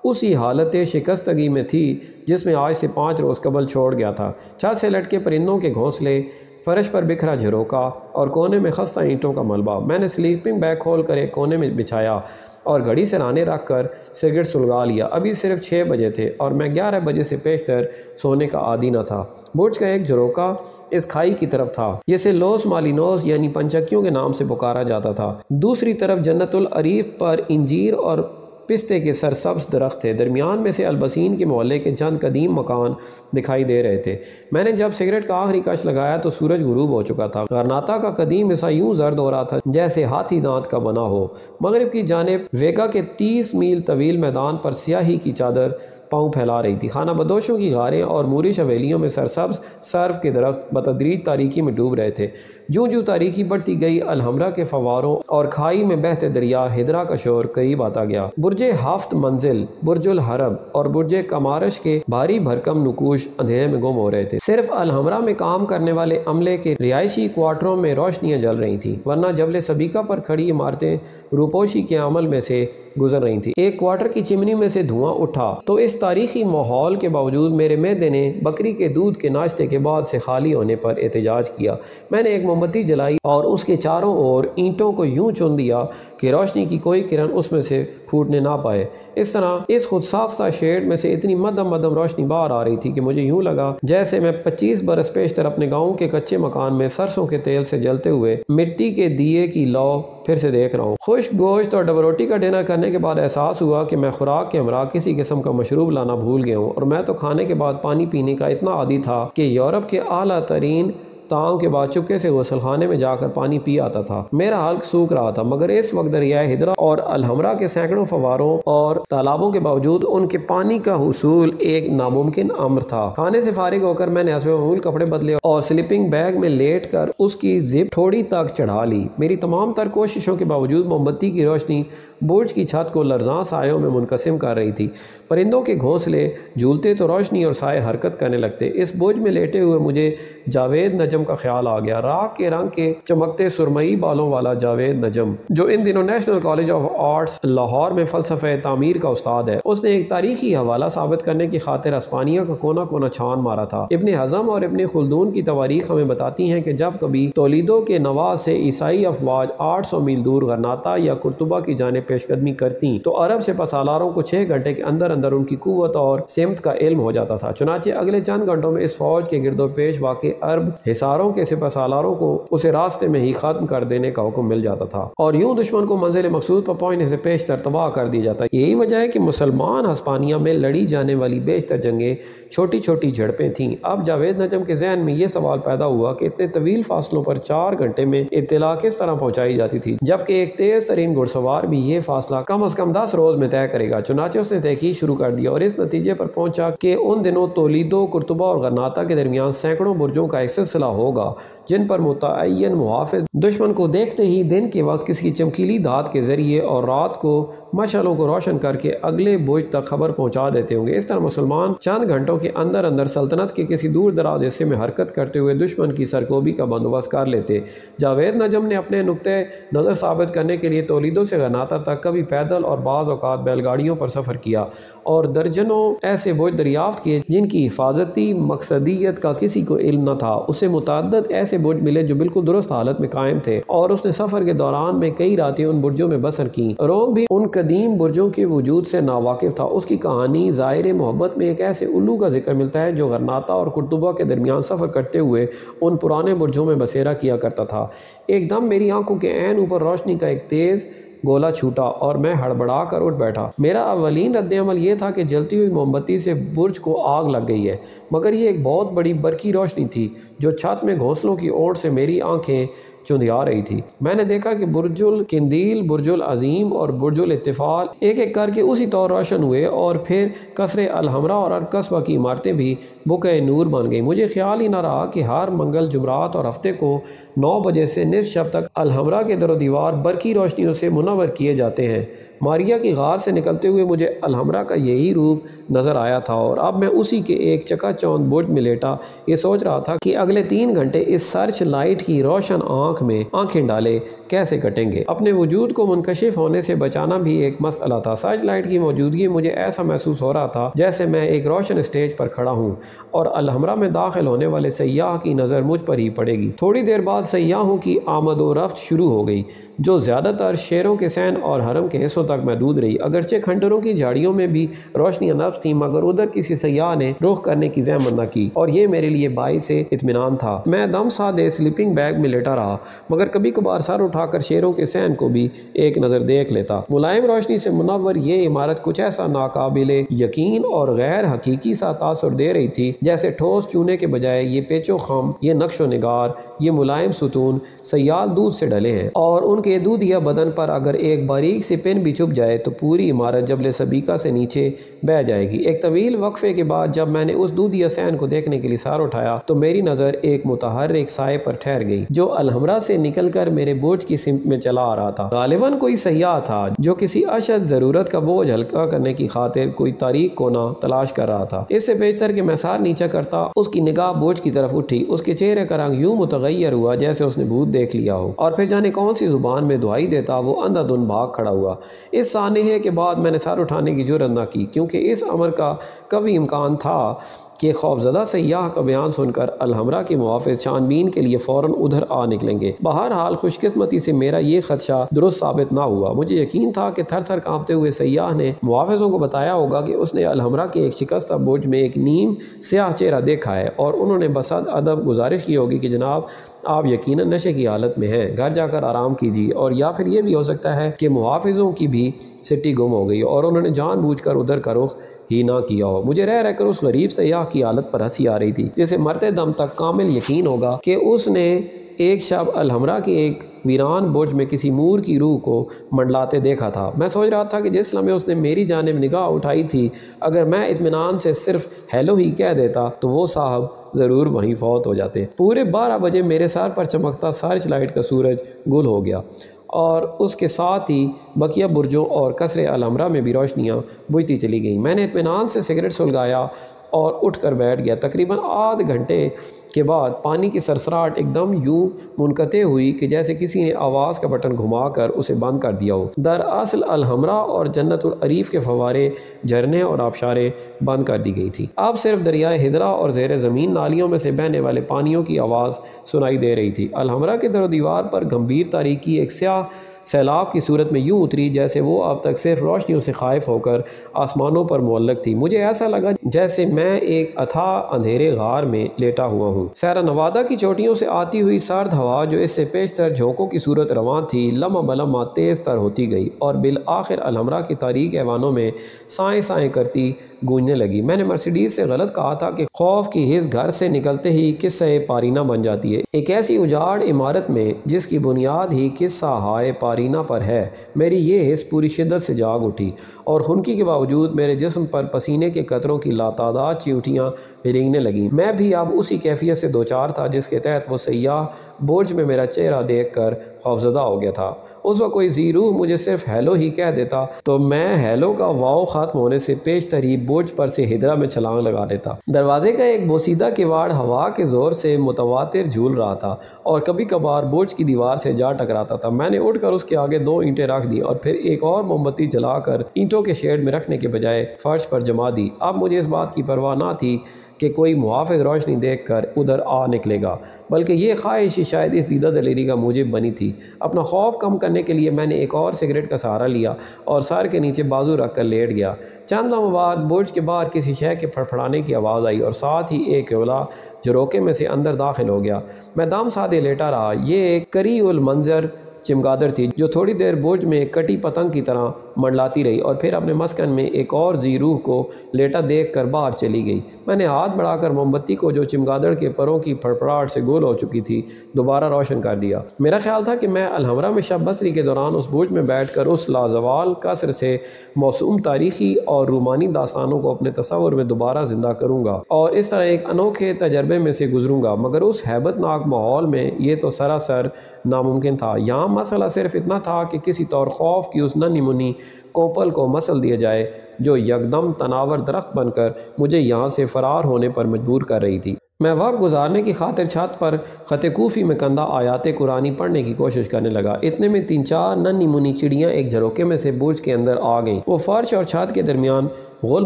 اسی حالت شکستگی میں تھی جس میں آج سے 5 روز قبل چھوڑ گیا تھا۔ چھت سے لٹکے پرندوں کے گھونسلے، فرش پر بکھرا جھروکا اور کونے میں خستہ اینٹوں کا ملبہ۔ میں نے سلیپنگ بیگ کھول کر ایک کونے میں بچھایا اور گھڑی سرانے رکھ کر سگریٹ سلگا لیا۔ ابھی صرف 6 بجے تھے اور میں 11 بجے سے پیشتر سونے کا عادی نہ تھا۔ برج کا ایک جھروکا اس کھائی کی طرف تھا جسے لوس مالینوس یعنی پنچکیوں کے نام سے پکارا جاتا تھا۔ دوسری طرف جنت العریف پر انجیر اور پستے کے سرسبز درخت تھے۔ درمیان میں سے البسین کے محلے کے چند قدیم مکان دکھائی دے رہے تھے۔ میں نے جب سگریٹ کا آخری کش لگایا تو سورج غروب ہو چکا تھا۔ غرناطہ کا قدیم حصہ یوں زرد ہو رہا تھا جیسے ہاتھی دانت کا بنا ہو۔ مغرب کی جانب ویگا کے 30 میل طویل میدان پر سیاہی کی چادر پاؤں پھیلا رہی تھی۔ خانہ بدوشوں کی غاریں اور مورش حویلیوں میں سرسبز سرو کے درخت بتدریج تاریکی میں ڈوب رہے تھے۔ جوں جوں تاریکی بڑھتی گئی، الحمرا کے فواروں اور کھائی میں بہتے دریا ہدرا کا شور قریب آتا گیا۔ برج ہفت منزل، برج الحرب اور برج کمارش کے بھاری بھرکم نقوش اندھیرے میں گم ہو رہے تھے۔ صرف الحمرا میں کام کرنے والے عملے کے رہائشی کوارٹروں میں روشنیاں جل رہی تھیں، ورنہ جبل سبیکہ پر کھڑی عمارتیں روپوشی کے عمل میں سے گزر رہی تھی۔ ایک کوارٹر کی چمنی میں سے دھواں اٹھا تو اس تاریخی ماحول کے باوجود میرے معدے نے بکری کے دودھ کے ناشتے کے بعد سے خالی ہونے پر احتجاج کیا۔ میں نے ایک موم بتی جلائی اور اس کے چاروں اور اینٹوں کو یوں چن دیا کہ روشنی کی کوئی کرن اس میں سے پھوٹنے نہ پائے۔ اس طرح اس خود ساختہ شیڈ میں سے اتنی مدھم مدھم روشنی باہر آ رہی تھی کہ مجھے یوں لگا جیسے میں 25 برس پیشتر اپنے گاؤں کے کچے مکان میں سرسوں کے تیل سے جلتے ہوئے مٹی کے دیے کی لو پھر سے دیکھ رہا ہوں۔ خشک گوشت اور ڈبل روٹی کا ڈنر کرنے کے بعد احساس ہوا کہ میں خوراک کے ہمراہ کسی قسم کا مشروب لانا بھول گیا ہوں، اور میں تو کھانے کے بعد پانی پینے کا اتنا عادی تھا کہ یورپ کے اعلیٰ ترین تعاون کے بعد چپکے سے غسل خانے میں جا کر پانی پی آتا تھا۔ میرا حلق سوکھ رہا تھا، مگر اس وقت دریائے ہدرا اور الحمرا کے سینکڑوں فواروں اور تالابوں کے باوجود ان کے پانی کا حصول ایک ناممکن امر تھا۔ کھانے سے فارغ ہو کر میں نے حسب معمول کپڑے بدلے اور سلیپنگ بیگ میں لیٹ کر اس کی زپ تھوڑی تک چڑھا لی۔ میری تمام تر کوششوں کے باوجود موم بتی کی روشنی برج کی چھت کو لرزاں سایوں میں منقسم کر رہی تھی۔ پرندوں کے گھونسلے جھولتے تو روشنی اور سائے حرکت کرنے لگتے۔ اس برج میں لیٹے ہوئے مجھے جاوید نجم کا خیال آ گیا۔ راکھ کے رنگ کے چمکتے سرمئی بالوں والا جاوید نجم، جو ان دنوں national college of arts Lahore میں فلسفہ تعمیر کا استاد ہے، اس نے ایک تاریخی حوالہ ثابت کرنے کی خاطر اسپانیہ کا کونا کونا چھان مارا تھا۔ ابن حزم اور ابن خلدون کی تواریخ ہمیں بتاتی ہیں کہ جب کبھی تولیدو کے نواح سے عیسائی افواج 800 میل دور غرناطہ یا قرطبہ کی جانب پیش قدمی کرتی تو عرب سپہسالاروں کو 6 گھنٹے کے اندر اندر ان کی قوت اور سمت کا علم ہو جاتا تھا۔ چنانچہ اگلے چند گھنٹوں میں اس فوج کے گرد و پیش واقع عرب حصاروں کے سپہسالاروں کو اسے راستے میں ہی ختم کر دینے کا حکم مل جاتا تھا، اور یوں دشمن کو منزل مقصود پر پہنچنے سے پیشتر تباہ کر دیا جاتا۔ یہی وجہ ہے کہ مسلمان ہسپانیہ میں لڑی جانے والی بیشتر جنگیں چھوٹی چھوٹی جھڑپیں تھیں۔ اب جاوید نجم کے ذہن میں یہ سوال پیدا ہوا کہ اتنے طویل فاصلوں پر 4 گھنٹے میں اطلاع کس طرح پہنچائی جاتی تھی، جبکہ ایک تیز ترین گھڑ سوار بھی یہ فاصلہ کم از کم 10 روز میں طے کرے گا۔ چنانچہ اس نے تحقیق شروع کر دیا اور اس نتیجے پر پہنچا کہ ان دنوں تولیدو، قرطبہ اور غرناطہ کے درمیان سینکڑوں برجوں کا ایک سلسلہ ہوگا جن پر متعین محافظ دشمن کو دیکھتے ہی دن کے وقت کسی چمکیلی دھات کے ذریعے اور رات کو مشعلوں کو روشن کر کے اگلے برج تک خبر پہنچا دیتے ہوں گے۔ اس طرح مسلمان چند گھنٹوں کے اندر اندر سلطنت کے کسی دور دراز حصے میں حرکت کرتے ہوئے دشمن کی سرکوبی کا بندوبست کر لیتے۔ جاوید نجم نے اپنے نقطۂ نظر ثابت کرنے کے لیے تولیدو سے غرناطہ تک کبھی پیدل اور بعض اوقات بیل گاڑیوں پر سفر کیا اور درجنوں ایسے برج دریافت کیے جن کی حفاظتی مقصدیت کا کسی کو علم نہ تھا۔ اسے متعدد ایسے برج ملے جو بالکل درست حالت میں قائم تھے، اور اس نے سفر کے دوران میں کئی راتیں ان برجوں میں بسر کیں۔ رونگ بھی ان قدیم برجوں کے وجود سے ناواقف تھا۔ اس کی کہانی ظاہر محبت میں ایک ایسے الو کا ذکر ملتا ہے جو غرناطہ اور قرطبہ کے درمیان سفر کرتے ہوئے ان پرانے برجوں میں بسیرا کیا کرتا تھا۔ ایک دم میری آنکھوں کے عین اوپر روشنی کا ایک تیز گولا چھوٹا اور میں ہڑبڑا کر اٹھ بیٹھا۔ میرا اولین رد عمل یہ تھا کہ جلتی ہوئی موم بتی سے برج کو آگ لگ گئی ہے، مگر یہ ایک بہت بڑی برقی روشنی تھی جو چھت میں گھونسلوں کی اوٹ سے میری آنکھیں چندھیا رہی تھی۔ میں نے دیکھا کہ برج القندیل، برج العظیم اور برج الاتفاق ایک ایک کر کے اسی طور روشن ہوئے، اور پھر قصر الحمرا اور قصبہ کی عمارتیں بھی بقعہ نور بن گئی۔ مجھے خیال ہی نہ رہا کہ ہر منگل، جمعرات اور ہفتے کو 9 بجے سے نصف شب تک الحمرا کے در و دیوار برقی روشنیوں سے منور کیے جاتے ہیں۔ ماریا کی غار سے نکلتے ہوئے مجھے الحمرا کا یہی روپ نظر آیا تھا، اور اب میں اسی کے ایک چکا چوند برج میں لیٹا یہ سوچ رہا تھا کہ اگلے 3 گھنٹے اس سرچ لائٹ کی روشن آنکھ میں آنکھیں ڈالے کیسے کٹیں گے۔ اپنے وجود کو منکشف ہونے سے بچانا بھی ایک مسئلہ تھا۔ سرچ لائٹ کی موجودگی مجھے ایسا محسوس ہو رہا تھا جیسے میں ایک روشن اسٹیج پر کھڑا ہوں اور الحمرا میں داخل ہونے والے سیاح کی نظر مجھ پر ہی پڑے گی۔ تھوڑی دیر بعد سیاحوں کی آمد و رفت شروع ہو گئی، جو زیادہ تر شیروں کے سین اور حرم کے حصوں تک محدود رہی۔ اگرچہ کھنڈروں کی جھاڑیوں میں بھی روشنیاں نفس تھیں، مگر ادھر کسی سیاح نے رخ کرنے کی زحمت نہ کی، اور یہ میرے لیے باعث اطمینان تھا۔ میں دم سادے سلیپنگ بیگ میں لیٹا رہا، مگر کبھی کبھار سر اٹھا کر شیروں کے صحن کو بھی ایک نظر دیکھ لیتا۔ ملائم روشنی سے منور یہ عمارت کچھ ایسا ناقابل یقین اور غیر حقیقی سا تاثر دے رہی تھی جیسے ٹھوس چونے کے بجائے یہ پیچ و خم، یہ نقش و نگار، یہ ملائم ستون سیال دودھ سے ڈلے ہیں، اور ان کے دودھیا بدن پر اگر ایک باریک سی پن بھی چپ جائے تو پوری عمارت جبل سبیکہ سے نیچے بہ جائے گی۔ ایک طویل وقفے کے بعد جب میں نے اس دودھیا صحن کو دیکھنے کے لیے سر اٹھایا تو میری نظر ایک متحرک سائے پر ٹھہر گئی جو الحمرا سے نکل کر میرے برج کی سمت میں چلا آ رہا تھا۔ غالباً کوئی سیاح تھا جو کسی اشد ضرورت کا بوجھ ہلکا کرنے کی خاطر کوئی تاریک کونا تلاش کر رہا تھا۔ اس سے بیشتر کہ میں سر نیچے کرتا، اس کی نگاہ بوجھ کی طرف اٹھی، اس کے چہرے کا رنگ یوں متغیر ہوا جیسے اس نے بھوت دیکھ لیا ہو، اور پھر جانے کون سی زبان میں دعائی دیتا وہ اندھا دھند بھاگ کھڑا ہوا۔ اس سانحے کے بعد میں نے سر اٹھانے کی جرأت نہ کی، کیونکہ اس امر کا قوی امکان تھا کہ خوفزدہ سیاح کا بیان سن کر الحمرا کے محافظ چھان بین کے لیے فوراً ادھر آ نکلیں گے۔ بہرحال خوش قسمتی سے میرا یہ خدشہ درست ثابت نہ ہوا۔ مجھے یقین تھا کہ تھر تھر کانپتے ہوئے سیاح نے محافظوں کو بتایا ہوگا کہ اس نے الحمرا کے ایک شکستہ برج میں ایک نیم سیاہ چہرہ دیکھا ہے، اور انہوں نے بصد ادب گزارش کی ہوگی کہ جناب آپ یقیناً نشے کی حالت میں ہیں، گھر جا کر آرام کیجیے، اور یا پھر یہ بھی ہو سکتا ہے کہ محافظوں کی بھی سٹی گم ہو گئی اور انہوں نے جان بوجھ کر ادھر کا رخ ہی نہ کیا ہو۔ مجھے رہ کر اس غریب سیاح کی حالت پر ہنسی آ رہی تھی جسے مرتے دم تک کامل یقین ہوگا کہ اس نے ایک شب الحمرا کے ایک ویران برج میں کسی مور کی روح کو منڈلاتے دیکھا تھا۔ میں سوچ رہا تھا کہ جس لمحے اس نے میری جانب نگاہ اٹھائی تھی، اگر میں اطمینان سے صرف ہیلو ہی کہہ دیتا تو وہ صاحب ضرور وہیں فوت ہو جاتے۔ پورے 12 بجے میرے سر پر چمکتا سرچ لائٹ کا سورج گل ہو گیا، اور اس کے ساتھ ہی بقیہ برجوں اور قصر الحمرا میں بھی روشنیاں بجھتی چلی گئیں۔ میں نے اطمینان سے سگریٹ سلگایا اور اٹھ کر بیٹھ گیا۔ تقریباً آدھ گھنٹے کے بعد پانی کی سرسراہٹ ایک دم یوں منقطع ہوئی کہ جیسے کسی نے آواز کا بٹن گھما کر اسے بند کر دیا ہو۔ دراصل الحمرا اور جنت العریف کے فوارے، جھرنے اور آبشاریں بند کر دی گئی تھی۔ اب صرف دریائے ہدرا اور زیر زمین نالیوں میں سے بہنے والے پانیوں کی آواز سنائی دے رہی تھی۔ الحمرا کے در و دیوار پر گمبھیر تاریکی ایک سیاہ سیلاب کی صورت میں یوں اتری جیسے وہ اب تک صرف روشنیوں سے خائف ہو کر آسمانوں پر معلق تھی۔ مجھے ایسا لگا جیسے میں ایک اتھاہ اندھیرے غار میں لیٹا ہوا ہوں۔ سیرا نوادہ کی چوٹیوں سے آتی ہوئی سرد ہوا جو اس سے پیشتر جھونکوں کی صورت رواں تھی، لمحہ بلمحہ تیز تر ہوتی گئی اور بالآخر الحمرا کی تاریک ایوانوں میں سائیں سائیں کرتی گونجنے لگی۔ میں نے مرسیڈیز سے غلط کہا تھا کہ خوف کی حس گھر سے نکلتے ہی قصہ پارینہ بن جاتی ہے۔ ایک ایسی اجاڑ عمارت میں جس کی بنیاد ہی قصہ ہائے پارینہ پر ہے، میری یہ حس پوری شدت سے جاگ اٹھی، اور خنکی کے باوجود میرے جسم پر پسینے کے قطروں کی لاتعداد چیوٹیاں رینگنے لگیں۔ میں بھی اب اسی کیفیت سے دوچار تھا جس کے تحت وہ سیاح برج میں میرا چہرہ دیکھ کر خوفزدہ ہو گیا تھا۔ اس وقت کوئی ذی روح مجھے صرف ہیلو ہی کہہ دیتا تو میں ہیلو کا واو ختم ہونے سے پیشتر ہی برج پر سے ہدرا میں چھلانگ لگا دیتا۔ دروازے کا ایک بوسیدہ کواڑ ہوا کے زور سے متواتر جھول رہا تھا اور کبھی کبھار برج کی دیوار سے جا ٹکراتا تھا۔ میں نے اٹھ کر اس کے آگے 2 اینٹیں رکھ دی اور پھر ایک اور موم بتی جلا کر اینٹوں کے شیڈ میں رکھنے کے بجائے فرش پر جما دی۔ اب مجھے اس بات کی پرواہ نہ تھی کہ کوئی محافظ روشنی دیکھ کر ادھر آ نکلے گا، بلکہ یہ خواہش ہی شاید اس دیدہ دلیری کا موجب بنی تھی۔ اپنا خوف کم کرنے کے لیے میں نے ایک اور سگریٹ کا سہارا لیا اور سر کے نیچے بازو رکھ کر لیٹ گیا۔ چند لمحوں بعد برج کے باہر کسی شے کے پھڑپھڑانے کی آواز آئی اور ساتھ ہی ایک کیولا جھروکے میں سے اندر داخل ہو گیا۔ میں دم سادے لیٹا رہا۔ یہ ایک قریع المنظر چمگادڑ تھی جو تھوڑی دیر برج میں کٹی پتنگ کی طرح منڈلاتی رہی اور پھر اپنے مسکن میں ایک اور ذی روح کو لیٹا دیکھ کر باہر چلی گئی۔ میں نے ہاتھ بڑھا کر موم بتی کو جو چمگادڑ کے پروں کی پھڑپڑاہٹ سے گول ہو چکی تھی دوبارہ روشن کر دیا۔ میرا خیال تھا کہ میں الحمرا میں شب بصری کے دوران اس برج میں بیٹھ کر اس لازوال قصر سے موسوم تاریخی اور رومانی داستانوں کو اپنے تصور میں دوبارہ زندہ کروں گا اور اس طرح ایک انوکھے تجربے میں سے گزروں گا، مگر اس ہیبت ناک ماحول میں یہ تو سراسر ناممکن تھا۔ یہاں مسئلہ صرف اتنا تھا کہ کسی طور خوف کی اس ننھی منی کوپل کو مسل دیا جائے جو یکدم تناور درخت بن کر مجھے یہاں سے فرار ہونے پر مجبور کر رہی تھی۔ میں وقت گزارنے کی خاطر چھت پر خط کوفی میں کندہ آیات قرآنی پڑھنے کی کوشش کرنے لگا۔ اتنے میں 3-4 ننھی منی چڑیاں ایک جھروکے میں سے برج کے اندر آ گئیں۔ وہ فرش اور چھت کے درمیان غول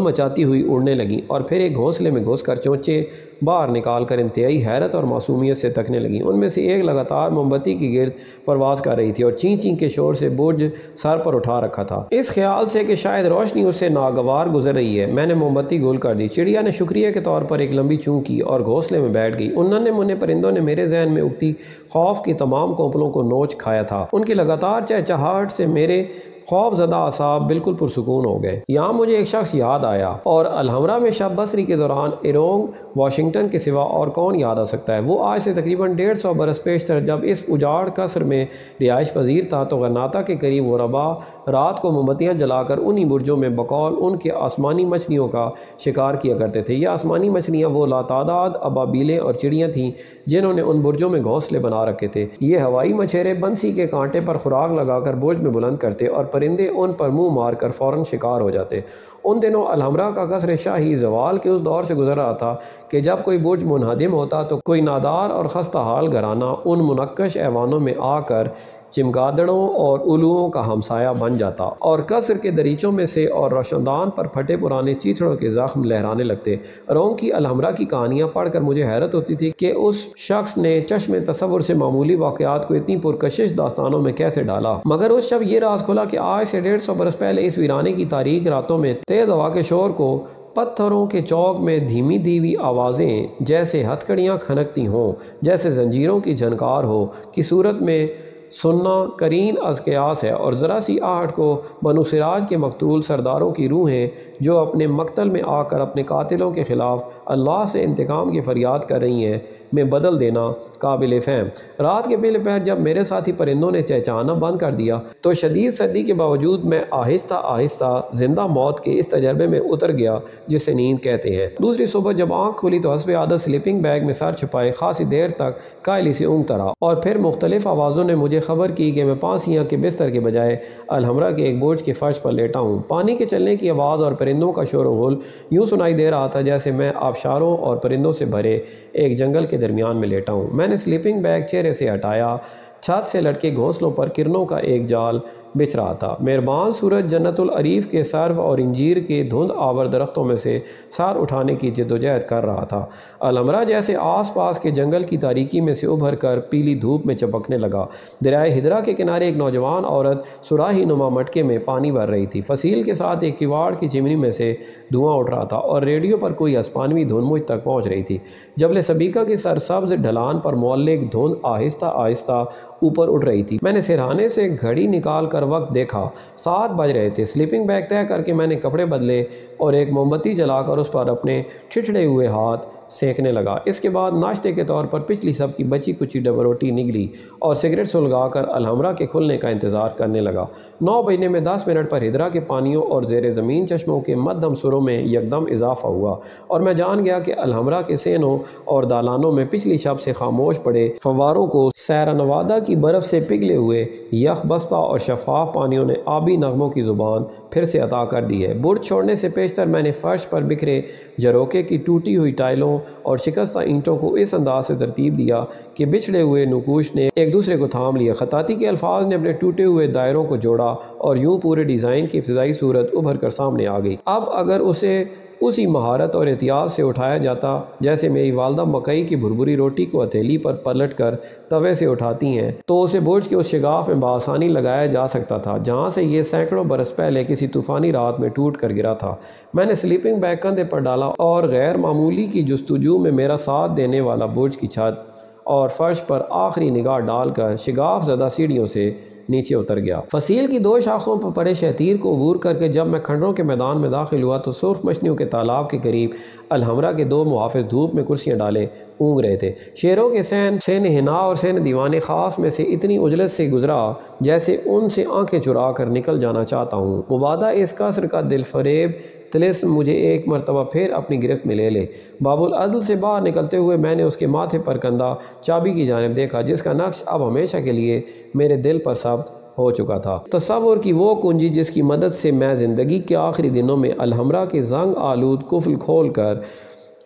مچاتی ہوئی اڑنے لگیں اور پھر ایک گھونسلے میں گھس کر چونچے باہر نکال کر انتہائی حیرت اور معصومیت سے تکنے لگیں۔ ان میں سے ایک لگاتار موم بتی کی گرد پرواز کر رہی تھی اور چین چین کے شور سے برج سر پر اٹھا رکھا تھا، اس خیال سے کہ شاید روشنی اس سے ناگوار گزر رہی ہے۔ میں نے موم بتی گول کر دی۔ چڑیا نے شکریہ کے طور پر ایک لمبی چوں کی اور گھونسلے میں بیٹھ گئی۔ ان ننھے منھے پرندوں نے میرے ذہن میں اگتی خوف کی تمام کونپلوں کو نوچ کھایا تھا۔ ان کی لگاتار چہچہاہٹ سے میرے خوف زدہ اعصاب بالکل پرسکون ہو گئے۔ یہاں مجھے ایک شخص یاد آیا، اور الحمرا میں شب بصری کے دوران ایرونگ واشنگٹن کے سوا اور کون یاد آ سکتا ہے؟ وہ آج سے تقریباً 150 برس پیشتر جب اس اجاڑ قصر میں رہائش پذیر تھا تو غرناطہ کے قریب غربا رات کو موم بتیاں جلا کر انہی برجوں میں بقول ان کے آسمانی مچھلیوں کا شکار کیا کرتے تھے۔ یہ آسمانی مچھلیاں وہ لاتعداد ابابیلیں اور چڑیاں تھیں جنہوں نے ان برجوں میں گھونسلے بنا رکھے تھے۔ یہ ہوائی مچھیرے بنسی کے کانٹے پر خوراک لگا کر برج میں بلند کرتے اور پرندے ان پر منہ مار کر فوراً شکار ہو جاتے۔ ان دنوں الحمرا کا قصر شاہی زوال کے اس دور سے گزر رہا تھا کہ جب کوئی برج منہدم ہوتا تو کوئی نادار اور خستہ حال گھرانہ ان منقش ایوانوں میں آ کر چمگادڑوں اور الوؤں کا ہمسایہ بن جاتا اور قصر کے دریچوں میں سے اور روشندان پر پھٹے پرانے چیتڑوں کے زخم لہرانے لگتے۔ رونگ کی الحمرا کی کہانیاں پڑھ کر مجھے حیرت ہوتی تھی کہ اس شخص نے چشم تصور سے معمولی واقعات کو اتنی پرکشش داستانوں میں کیسے ڈالا۔ مگر اس شب یہ راز کھلا کہ آج سے 150 برس پہلے اس ویرانے کی تاریک راتوں میں تیز ہوا کے شور کو پتھروں کے چوک میں دھیمی دھیمی آوازیں جیسے ہتھکڑیاں کھنکتی ہوں، جیسے زنجیروں کی جھنکار ہو کی صورت میں سننا قرین از قیاس ہے، اور ذرا سی آہٹ کو بنو سراج کے مقتول سرداروں کی روحیں جو اپنے مقتل میں آ کر اپنے قاتلوں کے خلاف اللہ سے انتقام کی فریاد کر رہی ہیں میں بدل دینا قابل فہم۔ رات کے پہلے پہر جب میرے ساتھی پرندوں نے چہچہانا بند کر دیا تو شدید سردی کے باوجود میں آہستہ آہستہ زندہ موت کے اس تجربے میں اتر گیا جسے نیند کہتے ہیں۔ دوسری صبح جب آنکھ کھلی تو حسب عادت سلیپنگ بیگ میں سر چھپائے خاصی دیر تک کائلی سے اونگتا رہا، اور پھر مختلف آوازوں نے مجھے خبر کی کہ میں پانسیاں کے بستر کے بجائے الحمرا کے ایک برج کے فرش پر لیٹا ہوں۔ پانی کے چلنے کی آواز اور پرندوں کا شور و غل یوں سنائی دے رہا تھا جیسے میں آبشاروں اور پرندوں سے بھرے ایک جنگل کے درمیان میں لیٹا ہوں۔ میں نے سلیپنگ بیگ چہرے سے ہٹایا۔ چھت سے لٹکے گھونسلوں پر کرنوں کا ایک جال بچھ رہا تھا۔ مہربان سورج جنت العریف کے سرو اور انجیر کے دھند آور درختوں میں سے سار اٹھانے کی جدوجہد کر رہا تھا۔ الحمرا جیسے آس پاس کے جنگل کی تاریکی میں سے ابھر کر پیلی دھوپ میں چپکنے لگا۔ دریائے ہدرا کے کنارے ایک نوجوان عورت سراہی نما مٹکے میں پانی بھر رہی تھی۔ فصیل کے ساتھ ایک کواڑ کی چمنی میں سے دھواں اٹھ رہا تھا اور ریڈیو پر کوئی ہسپانوی دھن مجھ تک پہنچ رہی تھی۔ جبل سبیکہ کی سرسبز ڈھلان پر معلق دھند آہستہ آہستہ اوپر اٹھ رہی تھی۔ میں نے سرہانے سے گھڑی نکال کر وقت دیکھا، 7 بج رہے تھے۔ سلیپنگ بیگ طے کر کے میں نے کپڑے بدلے اور ایک موم بتی جلا کر اس پر اپنے ٹھٹھڑے ہوئے ہاتھ سینکنے لگا۔ اس کے بعد ناشتے کے طور پر پچھلی سب کی بچی کچی ڈبل روٹی نگلی اور سگریٹ سلگا کر الحمرا کے کھلنے کا انتظار کرنے لگا۔ 9 بجنے میں 10 منٹ پر ہدرا کے پانیوں اور زیر زمین چشموں کے مدھم سروں میں یکدم اضافہ ہوا، اور میں جان گیا کہ الحمرا کے سینوں اور دالانوں میں پچھلی شب سے خاموش پڑے فواروں کو سیرا نوادہ کی برف سے پگھلے ہوئے یخ بستہ اور شفاف پانیوں نے آبی نغموں کی زبان پھر سے عطا کر دی ہے۔ برج چھوڑنے سے پیشتر میں نے فرش پر بکھرے جروکے کی ٹوٹی ہوئی ٹائلوں اور شکستہ اینٹوں کو اس انداز سے ترتیب دیا کہ بچھڑے ہوئے نقوش نے ایک دوسرے کو تھام لیا۔ خطاطی کے الفاظ نے اپنے ٹوٹے ہوئے دائروں کو جوڑا اور یوں پورے ڈیزائن کی ابتدائی صورت ابھر کر سامنے آ گئی۔ اب اگر اسے اسی مہارت اور احتیاط سے اٹھایا جاتا جیسے میری والدہ مکئی کی بھربھری روٹی کو ہتھیلی پر پلٹ کر توے سے اٹھاتی ہیں تو اسے برج کے اس شگاف میں بآسانی لگایا جا سکتا تھا جہاں سے یہ سینکڑوں برس پہلے کسی طوفانی رات میں ٹوٹ کر گرا تھا۔ میں نے سلیپنگ بیگ کندھے پر ڈالا اور غیر معمولی کی جستجو میں میرا ساتھ دینے والا برج کی چھت اور فرش پر آخری نگاہ ڈال کر شگاف زدہ سیڑھیوں سے نیچے اتر گیا۔ فصیل کی 2 شاخوں پر پڑے شہتیر کو عبور کر کے جب میں کھنڈروں کے میدان میں داخل ہوا تو سرخ مچھلیوں کے تالاب کے قریب الحمرا کے 2 محافظ دھوپ میں کرسیاں ڈالے اونگ رہے تھے۔ شیروں کے سین ہنا اور سین دیوان خاص میں سے اتنی اجلت سے گزرا جیسے ان سے آنکھیں چرا کر نکل جانا چاہتا ہوں۔ مبادہ اس قصر کا دل فریب طلسم مجھے ایک مرتبہ پھر اپنی گرفت میں لے لے۔ باب العدل سے باہر نکلتے ہوئے میں نے اس کے ماتھے پر کندہ چابی کی جانب دیکھا جس کا نقش اب ہمیشہ کے لیے میرے دل پر ثبت ہو چکا تھا۔ تصور کی وہ کنجی جس کی مدد سے میں زندگی کے آخری دنوں میں الحمرا کے زنگ آلود قفل کھول کر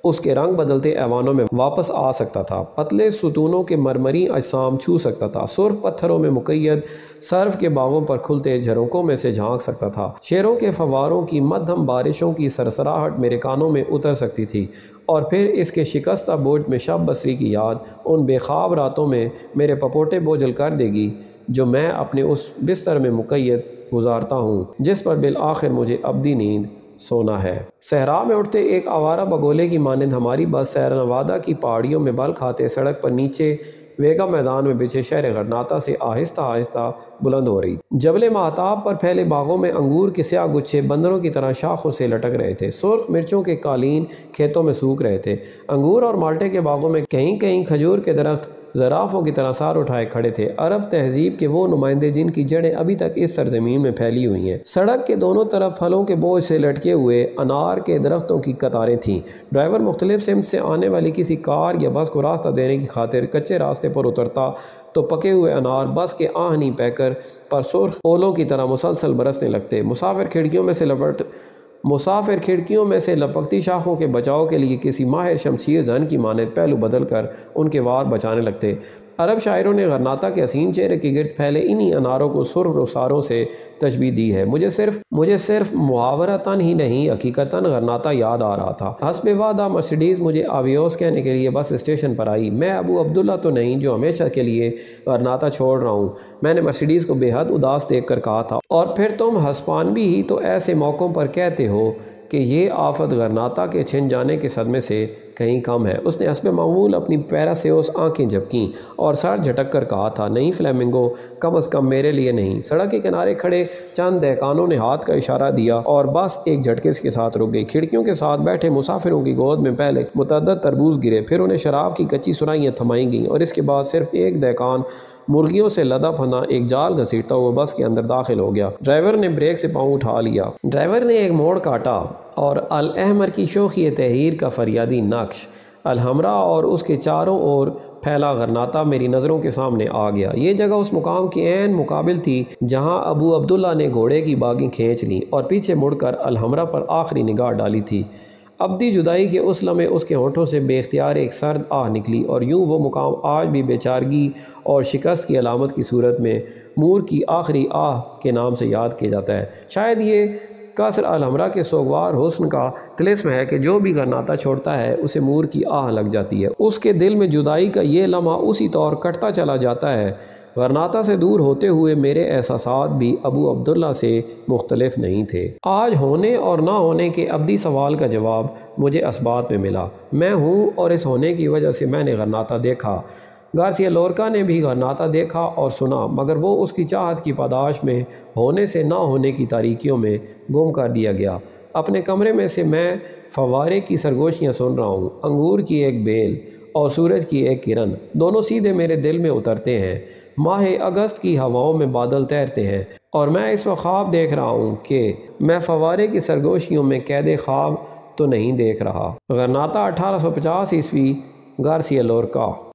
اس کے رنگ بدلتے ایوانوں میں واپس آ سکتا تھا، پتلے ستونوں کے مرمری اجسام چھو سکتا تھا، سرخ پتھروں میں مقید سرف کے باغوں پر کھلتے جھروکوں میں سے جھانک سکتا تھا، شیروں کے فواروں کی مدھم بارشوں کی سرسراہٹ میرے کانوں میں اتر سکتی تھی، اور پھر اس کے شکستہ برج میں شب بصری کی یاد ان بے خواب راتوں میں میرے پپوٹے بوجھل کر دے گی جو میں اپنے اس بستر میں مقید گزارتا ہوں جس پر بالآخر مجھے ابدی نیند سونا ہے۔ صحرا میں اٹھتے ایک آوارہ بگولے کی مانند ہماری بس سیرا نوادہ کی پہاڑیوں میں بل کھاتے سڑک پر نیچے ویگا میدان میں بچھے شہر غرناطہ سے آہستہ آہستہ بلند ہو رہی تھی۔ جبل مہتاب پر پھیلے باغوں میں انگور کے سیاہ گچھے بندروں کی طرح شاخوں سے لٹک رہے تھے، سرخ مرچوں کے قالین کھیتوں میں سوکھ رہے تھے، انگور اور مالٹے کے باغوں میں کہیں کہیں کھجور کے درخت زرافوں کی طرح سار اٹھائے کھڑے تھے، عرب تہذیب کے وہ نمائندے جن کی جڑیں ابھی تک اس سرزمین میں پھیلی ہوئی ہیں۔ سڑک کے دونوں طرف پھلوں کے بوجھ سے لٹکے ہوئے انار کے درختوں کی قطاریں تھیں۔ ڈرائیور مختلف سمت سے آنے والی کسی کار یا بس کو راستہ دینے کی خاطر کچے راستے پر اترتا تو پکے ہوئے انار بس کے آہنی پیکر پر سرخ اولوں کی طرح مسلسل برسنے لگتے۔ مسافر کھڑکیوں میں سے لپکتی شاخوں کے بچاؤ کے لیے کسی ماہر شمشیر زن کی مانند پہلو بدل کر ان کے وار بچانے لگتے۔ عرب شاعروں نے غرناطہ کے حسین چہرے کے گرد پھیلے انہی اناروں کو سرخ رخساروں سے تشبیہ دی ہے۔ مجھے صرف محاورتاً ہی نہیں، حقیقتاً غرناطہ یاد آ رہا تھا۔ حسب وعدہ مرسیڈیز مجھے آویوس کہنے کے لیے بس اسٹیشن پر آئی۔ میں ابو عبداللہ تو نہیں جو ہمیشہ کے لیے غرناطہ چھوڑ رہا ہوں، میں نے مرسیڈیز کو بے حد اداس دیکھ کر کہا تھا، اور پھر تم ہسپانوی ہی تو ایسے موقعوں پر کہتے ہو کہ یہ آفت غرناطہ کے چھن جانے کے صدمے سے کہیں کم ہے۔ اس نے حسب معمول اپنی پیراسیوس آنکھیں جھپکیں اور سر جھٹک کر کہا تھا، نہیں فلیمنگو، کم از کم میرے لیے نہیں۔ سڑک کے کنارے کھڑے چند دہقانوں نے ہاتھ کا اشارہ دیا اور بس ایک جھٹکے کے ساتھ رک گئی۔ کھڑکیوں کے ساتھ بیٹھے مسافروں کی گود میں پہلے متعدد تربوز گرے، پھر انہیں شراب کی کچی سرائیاں تھمائی گئیں، اور اس کے بعد صرف ایک دہقان مرغیوں سے لدا پھنا ایک جال گھسیٹتا ہوا بس کے اندر داخل ہو گیا۔ ڈرائیور نے بریک سے پاؤں اٹھا لیا۔ ڈرائیور نے ایک موڑ کاٹا اور الاحمر کی شوخی تحریر کا فریادی نقش، الحمرا اور اس کے چاروں اور پھیلا غرناطہ میری نظروں کے سامنے آ گیا۔ یہ جگہ اس مقام کی عین مقابل تھی جہاں ابو عبداللہ نے گھوڑے کی باگیں کھینچ لیں اور پیچھے مڑ کر الحمرا پر آخری نگاہ ڈالی تھی۔ ابدی جدائی کے اس لمحے اس کے ہونٹوں سے بے اختیار ایک سرد آہ نکلی، اور یوں وہ مقام آج بھی بے چارگی اور شکست کی علامت کی صورت میں مور کی آخری آہ کے نام سے یاد کیا جاتا ہے۔ شاید یہ قصر الحمرا کے سوگوار حسن کا طلسم ہے کہ جو بھی غرناطہ چھوڑتا ہے اسے مور کی آہ لگ جاتی ہے۔ اس کے دل میں جدائی کا یہ لمحہ اسی طور کٹتا چلا جاتا ہے۔ غرناطہ سے دور ہوتے ہوئے میرے احساسات بھی ابو عبداللہ سے مختلف نہیں تھے۔ آج ہونے اور نہ ہونے کے ابدی سوال کا جواب مجھے اسبات میں ملا۔ میں ہوں اور اس ہونے کی وجہ سے میں نے غرناطہ دیکھا۔ گارسیا لورکا نے بھی غرناطہ دیکھا اور سنا، مگر وہ اس کی چاہت کی پاداش میں ہونے سے نہ ہونے کی تاریکیوں میں گم کر دیا گیا۔ اپنے کمرے میں سے میں فوارے کی سرگوشیاں سن رہا ہوں، انگور کی ایک بیل اور سورج کی ایک کرن دونوں سیدھے میرے دل میں اترتے ہیں۔ ماہ اگست کی ہواؤں میں بادل تیرتے ہیں اور میں اس وقت خواب دیکھ رہا ہوں کہ میں فوارے کی سرگوشیوں میں قید خواب تو نہیں دیکھ رہا۔ غرناطہ 1850 عیسوی۔ گارسیا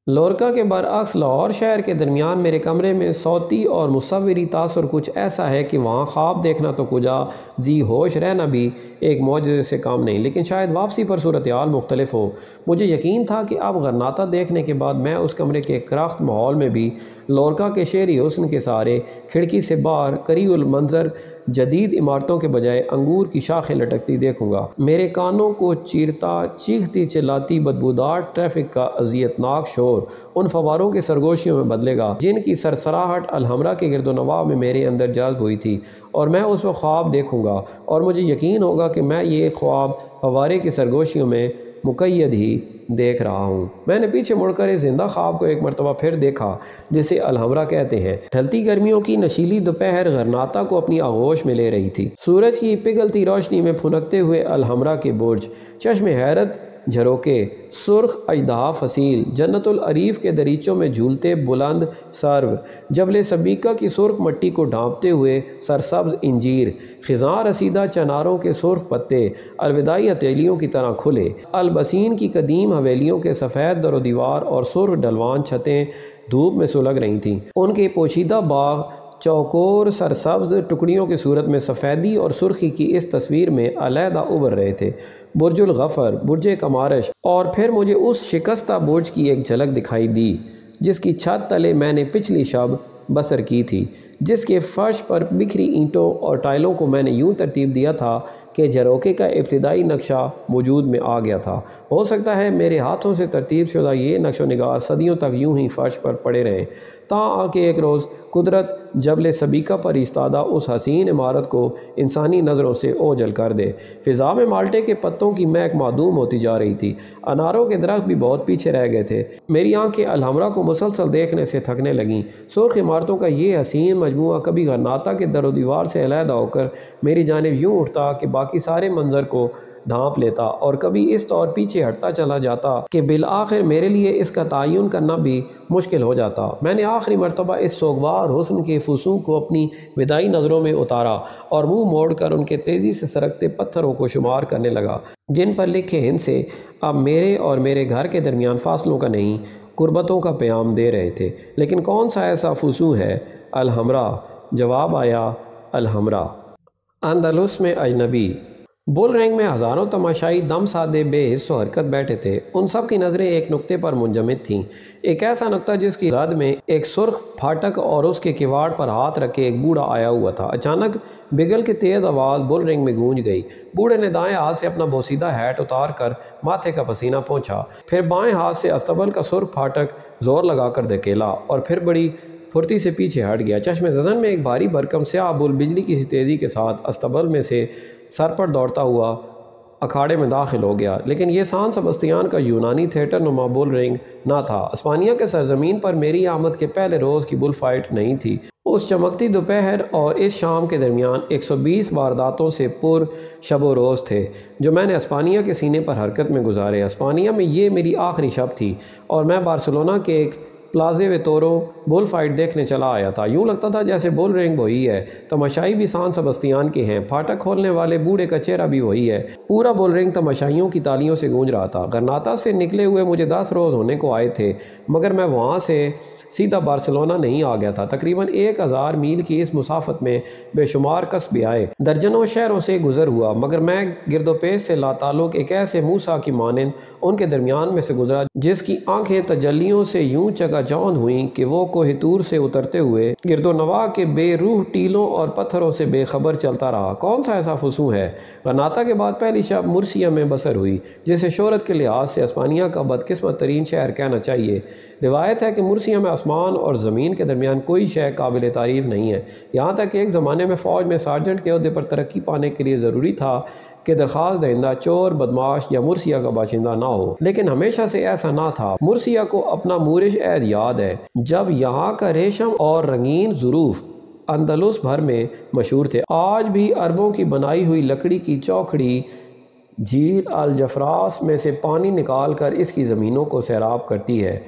لورکا کے برعکس لاہور شہر کے درمیان میرے کمرے میں صوتی اور مصوری تاثر کچھ ایسا ہے کہ وہاں خواب دیکھنا تو کجا، ذی ہوش رہنا بھی ایک معجزے سے کم نہیں، لیکن شاید واپسی پر صورتحال مختلف ہو۔ مجھے یقین تھا کہ اب غرناطہ دیکھنے کے بعد میں اس کمرے کے کرخت ماحول میں بھی لورکا کے شعری حسن کے سہارے کھڑکی سے باہر قریب المنظر جدید عمارتوں کے بجائے انگور کی شاخیں لٹکتی دیکھوں گا۔ میرے کانوں کو چیرتا چیختی چلاتی بدبودار ٹریفک کا اذیتناک شور ان فواروں کے سرگوشیوں میں بدلے گا جن کی سرسراہٹ الحمرا کے گرد و نواح میں میرے اندر جذب ہوئی تھی، اور میں اس وقت خواب دیکھوں گا اور مجھے یقین ہوگا کہ میں یہ خواب فوارے کی سرگوشیوں میں مقید ہی دیکھ رہا ہوں۔ میں نے پیچھے مڑ کر اس زندہ خواب کو ایک مرتبہ پھر دیکھا جسے الحمرا کہتے ہیں۔ ڈھلتی گرمیوں کی نشیلی دوپہر غرناطہ کو اپنی آغوش میں لے رہی تھی۔ سورج کی پگھلتی روشنی میں پھنکتے ہوئے الحمرا کے برج، چشم حیرت جھروکے، سرخ اژدہا فصیل، جنت العریف کے دریچوں میں جھولتے بلند سرو، جبل سبیکہ کی سرخ مٹی کو ڈھانپتے ہوئے سرسبز انجیر، خزاں رسیدہ چناروں کے سرخ پتے الوداعی ہتھیلیوں کی طرح کھلے، البسین کی قدیم حویلیوں کے سفید در و دیوار اور سرخ ڈھلوان چھتیں دھوپ میں سلگ رہی تھیں۔ ان کے پوشیدہ باغ چوکور سرسبز ٹکڑیوں کی صورت میں سفیدی اور سرخی کی اس تصویر میں علیحدہ ابھر رہے تھے۔ برج الغفر، برج کمارش، اور پھر مجھے اس شکستہ برج کی ایک جھلک دکھائی دی جس کی چھت تلے میں نے پچھلی شب بسر کی تھی، جس کے فرش پر بکھری اینٹوں اور ٹائلوں کو میں نے یوں ترتیب دیا تھا کہ جھروکے کا ابتدائی نقشہ وجود میں آ گیا تھا۔ ہو سکتا ہے میرے ہاتھوں سے ترتیب شدہ یہ نقش و نگار صدیوں تک یوں ہی فرش پر پڑے رہیں، تاں کہ ایک روز قدرت جبل سبیکہ پر ایستادہ اس حسین عمارت کو انسانی نظروں سے اوجھل کر دے۔ فضا میں مالٹے کے پتوں کی مہک معدوم ہوتی جا رہی تھی، اناروں کے درخت بھی بہت پیچھے رہ گئے تھے۔ میری آنکھیں الحمرا کو مسلسل دیکھنے سے تھکنے لگیں۔ سرخ عمارتوں کا یہ حسین مجموعہ کبھی غرناطہ کے در و دیوار سے علیحدہ ہو کر میری جانب یوں اٹھتا کہ باقی سارے منظر کو ڈھانپ لیتا، اور کبھی اس طور پیچھے ہٹتا چلا جاتا کہ بالآخر میرے لیے اس کا تعین کرنا بھی مشکل ہو جاتا۔ میں نے آخری مرتبہ اس سوگوار حسن کے فسوں کو اپنی وداعی نظروں میں اتارا اور منہ موڑ کر ان کے تیزی سے سرکتے پتھروں کو شمار کرنے لگا، جن پر لکھے ہندسے اب میرے اور میرے گھر کے درمیان فاصلوں کا نہیں، قربتوں کا پیام دے رہے تھے۔ لیکن کون سا ایسا فسوں ہے؟ الحمرا، جواب آیا، الحمرا۔ اندلس میں اجنبی۔ بل رنگ میں ہزاروں تماشائی دم سادے بے حس و حرکت بیٹھے تھے۔ ان سب کی نظریں ایک نقطے پر منجمد تھیں، ایک ایسا نقطہ جس کی زد میں ایک سرخ پھاٹک اور اس کے کواڑ پر ہاتھ رکھے ایک بوڑھا آیا ہوا تھا۔ اچانک بگل کی تیز آواز بل رنگ میں گونج گئی۔ بوڑھے نے دائیں ہاتھ سے اپنا بوسیدہ ہیٹ اتار کر ماتھے کا پسینہ پونچھا، پھر بائیں ہاتھ سے استبل کا سرخ پھاٹک زور لگا کر دھکیلا اور پھر بڑی پھرتی سے پیچھے ہٹ گیا۔ چشم زدن میں ایک بھاری بھرکم سیاہ بل بجلی کی سی تیزی کے ساتھ استبل میں سے سر پر دوڑتا ہوا اکھاڑے میں داخل ہو گیا۔ لیکن یہ سان سبستیان کا یونانی تھیٹر نما بل رنگ نہ تھا۔ اسپانیہ کے سرزمین پر میری آمد کے پہلے روز کی بل فائٹ نہیں تھی۔ اس چمکتی دوپہر اور اس شام کے درمیان 120 وارداتوں سے پر شب و روز تھے جو میں نے اسپانیہ کے سینے پر حرکت میں گزارے۔ اسپانیہ میں یہ میری آخری شب تھی اور میں بارسلونا کے ایک پلازے ویتورو بل فائٹ دیکھنے چلا آیا تھا۔ یوں لگتا تھا جیسے بل رنگ وہی ہے، تماشائی بھی سان سبستیان کے ہیں، پھاٹک کھولنے والے بوڑھے کا چہرہ بھی وہی ہے۔ پورا بل رنگ تماشائیوں کی تالیوں سے گونج رہا تھا۔ غرناطہ سے نکلے ہوئے مجھے 10 روز ہونے کو آئے تھے، مگر میں وہاں سے سیدھا بارسلونا نہیں آ گیا تھا۔ تقریباً 1000 میل کی اس مسافت میں بے شمار قصبے آئے، درجنوں شہروں سے گزر ہوا، مگر میں گرد و پیش سے لاتعلق ایک ایسے موسیٰ کی مانند ان کے درمیان میں سے گزرا جس کی آنکھیں تجلیوں سے یوں چکا چوندھ ہوئیں کہ وہ کوہ طور سے اترتے ہوئے گرد و نواح کے بے روح ٹیلوں اور پتھروں سے بے خبر چلتا رہا۔ کون سا ایسا فسوں ہے؟ غرناطہ کے بعد پہلی شب مرسیہ میں بسر ہوئی، جسے شہرت کے لحاظ سے اسپانیہ کا بدقسمت ترین شہر کہنا چاہیے۔ روایت ہے کہ مرسیہ میں آسمان اور زمین کے درمیان کوئی شے قابل تعریف نہیں ہے، یہاں تک کہ ایک زمانے میں فوج میں سارجنٹ کے عہدے پر ترقی پانے کے لیے ضروری تھا کہ درخواست دہندہ چور، بدماش یا مرسیہ کا باشندہ نہ ہو۔ لیکن ہمیشہ سے ایسا نہ تھا۔ مرسیہ کو اپنا مورش عہد یاد ہے جب یہاں کا ریشم اور رنگین ظروف اندلس بھر میں مشہور تھے۔ آج بھی عربوں کی بنائی ہوئی لکڑی کی چوکھڑی جھیل الجفراس میں سے پانی نکال کر اس کی زمینوں کو سیراب کرتی ہے۔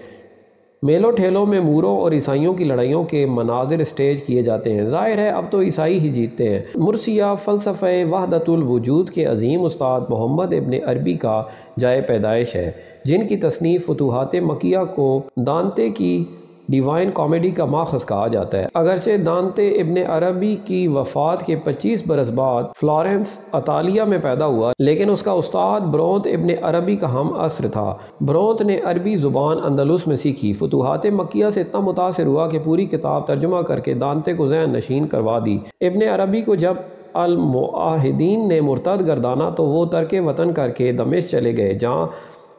میلوں ٹھیلوں میں موروں اور عیسائیوں کی لڑائیوں کے مناظر اسٹیج کیے جاتے ہیں۔ ظاہر ہے اب تو عیسائی ہی جیتتے ہیں۔ مرسیہ فلسفہ وحدت الوجود کے عظیم استاد محمد ابن عربی کا جائے پیدائش ہے، جن کی تصنیف فتوحات مکیہ کو دانتے کی ڈیوائن کامیڈی کا ماخذ کہا جاتا ہے۔ اگرچہ دانتے ابن عربی کی وفات کے 25 برس بعد فلورنس اطالیہ میں پیدا ہوا، لیکن اس کا استاد برونت ابن عربی کا ہم عصر تھا۔ برونت نے عربی زبان اندلس میں سیکھی، فتوحات مکیہ سے اتنا متاثر ہوا کہ پوری کتاب ترجمہ کر کے دانتے کو ذہن نشین کروا دی۔ ابن عربی کو جب الموحدین نے مرتد گردانا تو وہ ترک وطن کر کے دمشق چلے گئے، جہاں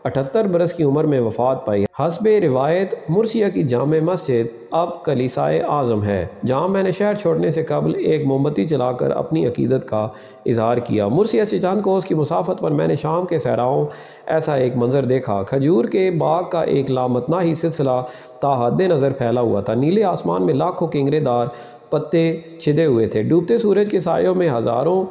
78 برس کی عمر میں وفات پائی۔ حسب روایت مرسیہ کی جامع مسجد اب کلیسائے اعظم ہے، جہاں میں نے شہر چھوڑنے سے قبل ایک موم بتی جلا کر اپنی عقیدت کا اظہار کیا۔ مرسیہ سے چند کوس کی مسافت پر میں نے شام کے صحراؤں ایسا ایک منظر دیکھا۔ کھجور کے باغ کا ایک لامتناہی سلسلہ تا حد نظر پھیلا ہوا تھا۔ نیلے آسمان میں لاکھوں کنگرے دار پتے چھدے ہوئے تھے۔ ڈوبتے سورج کے سایوں میں ہزاروں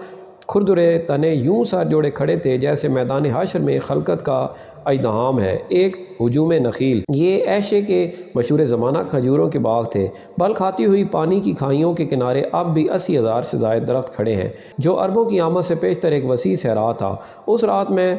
کھردرے تنے یوں سر جوڑے کھڑے تھے جیسے میدان حشر میں خلقت کا ازدحام ہے۔ ایک ہجوم نخیل، یہ ایشے کے مشہور زمانہ کھجوروں کے باغ تھے۔ بل کھاتی ہوئی پانی کی کھائیوں کے کنارے اب بھی 80,000 سے زائد درخت کھڑے ہیں، جو عربوں کی آمد سے پیشتر ایک وسیع صحرا تھا۔ اس رات میں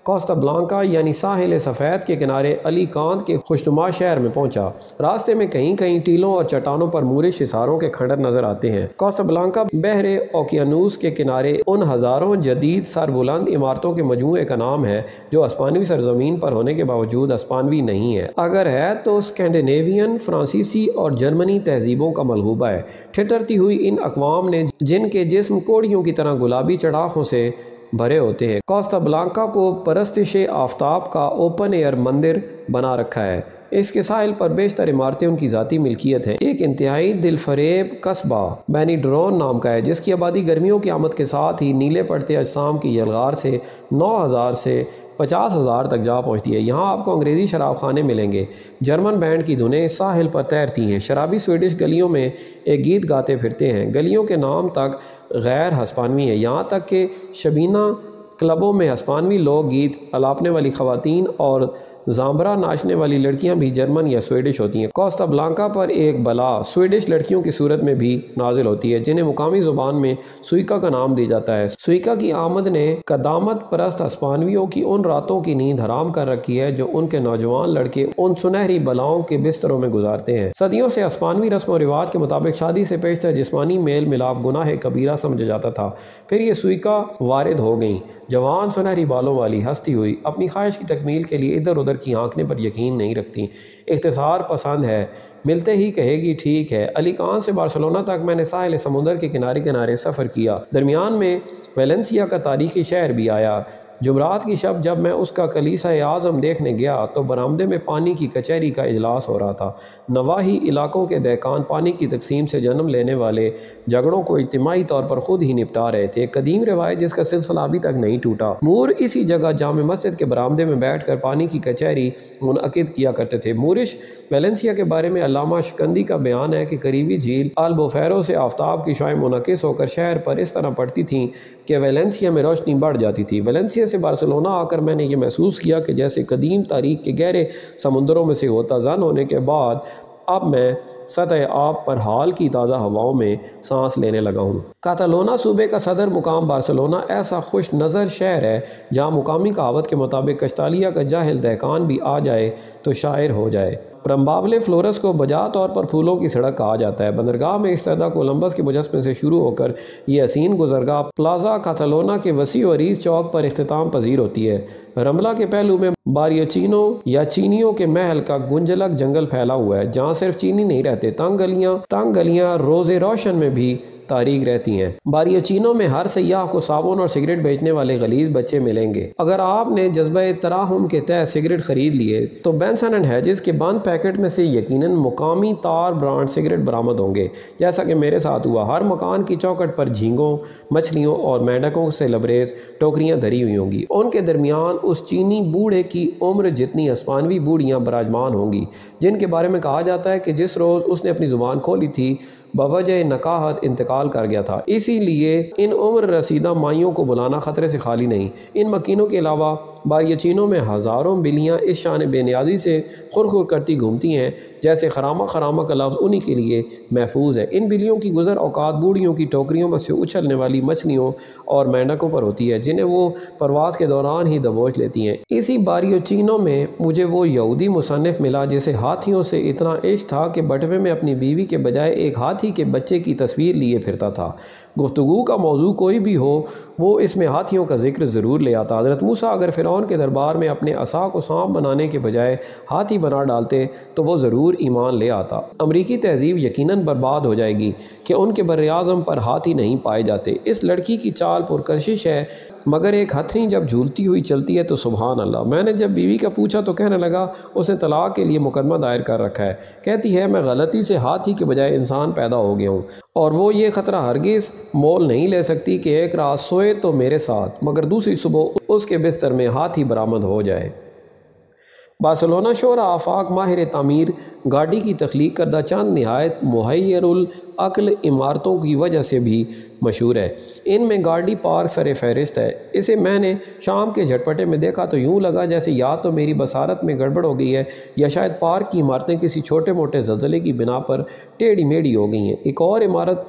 کوسٹا بلانکا یعنی ساحل سفید کے کنارے علی کانت کے خوشنما شہر میں پہنچا۔ راستے میں کہیں کہیں ٹیلوں اور چٹانوں پر مورش حصاروں کے کھنڈر نظر آتے ہیں۔ کوسٹا بلانکا بحر اوقیانوس کے کنارے ان ہزاروں جدید سربلند عمارتوں کے مجموعے کا نام ہے جو ہسپانوی سرزمین پر ہونے کے باوجود ہسپانوی نہیں ہے۔ اگر ہے تو اسکینڈینیوین، فرانسیسی اور جرمنی تہذیبوں کا ملغوبہ ہے۔ ٹھٹرتی ہوئی ان اقوام نے جن کے جسم کوڑیوں کی طرح گلابی چڑاخوں سے بھرے ہوتے ہیں، کوسٹا بلانکا کو پرستش آفتاب کا اوپن ایئر مندر بنا رکھا ہے۔ اس کے ساحل پر بیشتر عمارتیں ان کی ذاتی ملکیت ہیں۔ ایک انتہائی دل فریب قصبہ بینیڈرون نام کا ہے جس کی آبادی گرمیوں کی آمد کے ساتھ ہی نیلے پڑتے اجسام کی یلغار سے 9,000 سے 50,000 تک جا پہنچتی ہے۔ یہاں آپ کو انگریزی شراب خانے ملیں گے۔ جرمن بینڈ کی دھنیں ساحل پر تیرتی ہیں۔ شرابی سویڈش گلیوں میں ایک گیت گاتے پھرتے ہیں۔ گلیوں کے نام تک غیر ہسپانوی ہیں، یہاں تک کہ شبینہ کلبوں میں ہسپانوی لوک گیت الاپنے والی خواتین اور زامبرا ناچنے والی لڑکیاں بھی جرمن یا سویڈش ہوتی ہیں۔ کوسٹا بلانکا پر ایک بلا سویڈش لڑکیوں کی صورت میں بھی نازل ہوتی ہے جنہیں مقامی زبان میں سوئیکا کا نام دیا جاتا ہے۔ سوئیکا کی آمد نے قدامت پرست ہسپانویوں کی ان راتوں کی نیند حرام کر رکھی ہے جو ان کے نوجوان لڑکے ان سنہری بلاؤں کے بستروں میں گزارتے ہیں۔ صدیوں سے ہسپانوی رسم و رواج کے مطابق شادی سے پیشتر جسمانی میل ملاپ گناہ کبیرہ سمجھا جاتا تھا۔ پھر یہ سوئیکا وارد ہو گئیں، جوان سنہری بالوں والی ہستی ہوئی، اپنی خواہش کی تکمیل کے لیے ادھر ادھر کی آنکھنے پر یقین نہیں رکھتی، اختصار پسند ہے، ملتے ہی کہے گی ٹھیک ہے۔ علی کان سے بارسلونا تک میں نے ساحل سمندر کے کنارے کنارے سفر کیا۔ درمیان میں ویلنسیا کا تاریخی شہر بھی آیا۔ جمعرات کی شب جب میں اس کا کلیسا اعظم دیکھنے گیا تو برآمدے میں پانی کی کچہری کا اجلاس ہو رہا تھا۔ نواحی علاقوں کے دہقان پانی کی تقسیم سے جنم لینے والے جھگڑوں کو اجتماعی طور پر خود ہی نپٹا رہے تھے، قدیم روایت جس کا سلسلہ ابھی تک نہیں ٹوٹا۔ مور اسی جگہ جامع مسجد کے برآمدے میں بیٹھ کر پانی کی کچہری منعقد کیا کرتے تھے۔ مورش ویلنسیا کے بارے میں علامہ شکندی کا بیان ہے کہ قریبی جھیل البوفیرو سے آفتاب کی شعاعیں منعکس ہو کر شہر پر اس طرح پڑتی تھیں کہ ویلنسیا میں روشنی بڑھ جاتی تھی۔ ویلنسیا سے بارسلونا آ کر میں نے یہ محسوس کیا کہ جیسے قدیم تاریخ کے گہرے سمندروں میں سے ہوتا زن ہونے کے بعد اب میں سطح آب پر حال کی تازہ ہواؤں میں سانس لینے لگا ہوں۔ کاتالونا صوبے کا صدر مقام بارسلونا ایسا خوش نظر شہر ہے جہاں مقامی کہاوت کے مطابق کشتالیہ کا جاہل دہقان بھی آ جائے تو شاعر ہو جائے۔ رمبابلے فلورس کو بجا طور پر پھولوں کی سڑک کہا جاتا ہے۔ بندرگاہ میں استعدہ کولمبس کے مجسمے سے شروع ہو کر یہ حسین گزرگاہ پلازا کاتالونا کے وسیع و عریض چوک پر اختتام پذیر ہوتی ہے۔ رملہ کے پہلو میں باریچینو یا چینیوں کے محل کا گنجلک جنگل پھیلا ہوا ہے جہاں صرف چینی نہیں رہتے، تنگ گلیاں روز روشن میں بھی تاریخ رہتی ہیں۔ باریچینو میں ہر سیاح کو صابن اور سگریٹ بیچنے والے غلیظ بچے ملیں گے۔ اگر آپ نے جذبہ تراہم کے تحت سگریٹ خرید لیے تو بینسن اینڈ ہیجز کے بند پیکٹ میں سے یقیناً مقامی تار برانڈ سگریٹ برآمد ہوں گے، جیسا کہ میرے ساتھ ہوا۔ ہر مکان کی چوکھٹ پر جھینگوں، مچھلیوں اور مینڈکوں سے لبریز ٹوکریاں دھری ہوئی ہوں گی۔ ان کے درمیان اس چینی بوڑھے کی عمر جتنی ہسپانوی بوڑھیاں براجمان ہوں گی جن کے بارے میں کہا جاتا ہے کہ جس روز اس نے اپنی زبان کھولی تھی بوجہ نکاحت انتقال کر گیا تھا۔ اسی لیے ان عمر رسیدہ مائیوں کو بلانا خطرے سے خالی نہیں۔ ان مکینوں کے علاوہ باریچینوں میں ہزاروں بلیاں اس شان بے نیازی سے خور کرتی گھومتی ہیں جیسے خرامہ کا لفظ انہی کے لیے محفوظ ہے۔ ان بلیوں کی گزر اوقات بوڑھیوں کی ٹوکریوں میں سے اچھلنے والی مچھلیوں اور مینڈکوں پر ہوتی ہے جنہیں وہ پرواز کے دوران ہی دبوچ لیتی ہیں۔ اسی باریچینوں میں مجھے وہ یہودی مصنف ملا جسے ہاتھیوں سے اتنا عشق تھا کہ بٹوے میں اپنی بیوی کے بجائے ایک ہاتھی کے بچے کی تصویر لیے پھرتا تھا۔ گفتگو کا موضوع کوئی بھی ہو وہ اس میں ہاتھیوں کا ذکر ضرور لے آتا۔ حضرت موسیٰ اگر فرعون کے دربار میں اپنے عصا کو سانپ بنانے کے بجائے ہاتھی بنا ڈالتے تو وہ ضرور ایمان لے آتا۔ امریکی تہذیب یقیناً برباد ہو جائے گی کہ ان کے بر اعظم پر ہاتھی نہیں پائے جاتے۔ اس لڑکی کی چال پرکشش ہے مگر ایک ہتھنی جب جھولتی ہوئی چلتی ہے تو سبحان اللہ۔ میں نے جب بیوی کا پوچھا تو کہنے لگا اس نے طلاق کے لیے مقدمہ دائر کر رکھا ہے۔ کہتی ہے میں غلطی سے ہاتھی کے بجائے انسان پیدا ہو گیا ہوں اور وہ یہ خطرہ ہرگز مول نہیں لے سکتی کہ ایک رات سوئے تو میرے ساتھ مگر دوسری صبح اس کے بستر میں ہاتھی برآمد ہو جائے۔ بارسلونا شعرا آفاق ماہر تعمیر گاڑی کی تخلیق کردہ چند نہایت محیر العقل عمارتوں کی وجہ سے بھی مشہور ہے۔ ان میں گاڑی پارک سر فہرست ہے۔ اسے میں نے شام کے جھٹپٹے میں دیکھا تو یوں لگا جیسے یا تو میری بصارت میں گڑبڑ ہو گئی ہے یا شاید پارک کی عمارتیں کسی چھوٹے موٹے زلزلے کی بنا پر ٹیڑھی میڑھی ہو گئی ہیں۔ ایک اور عمارت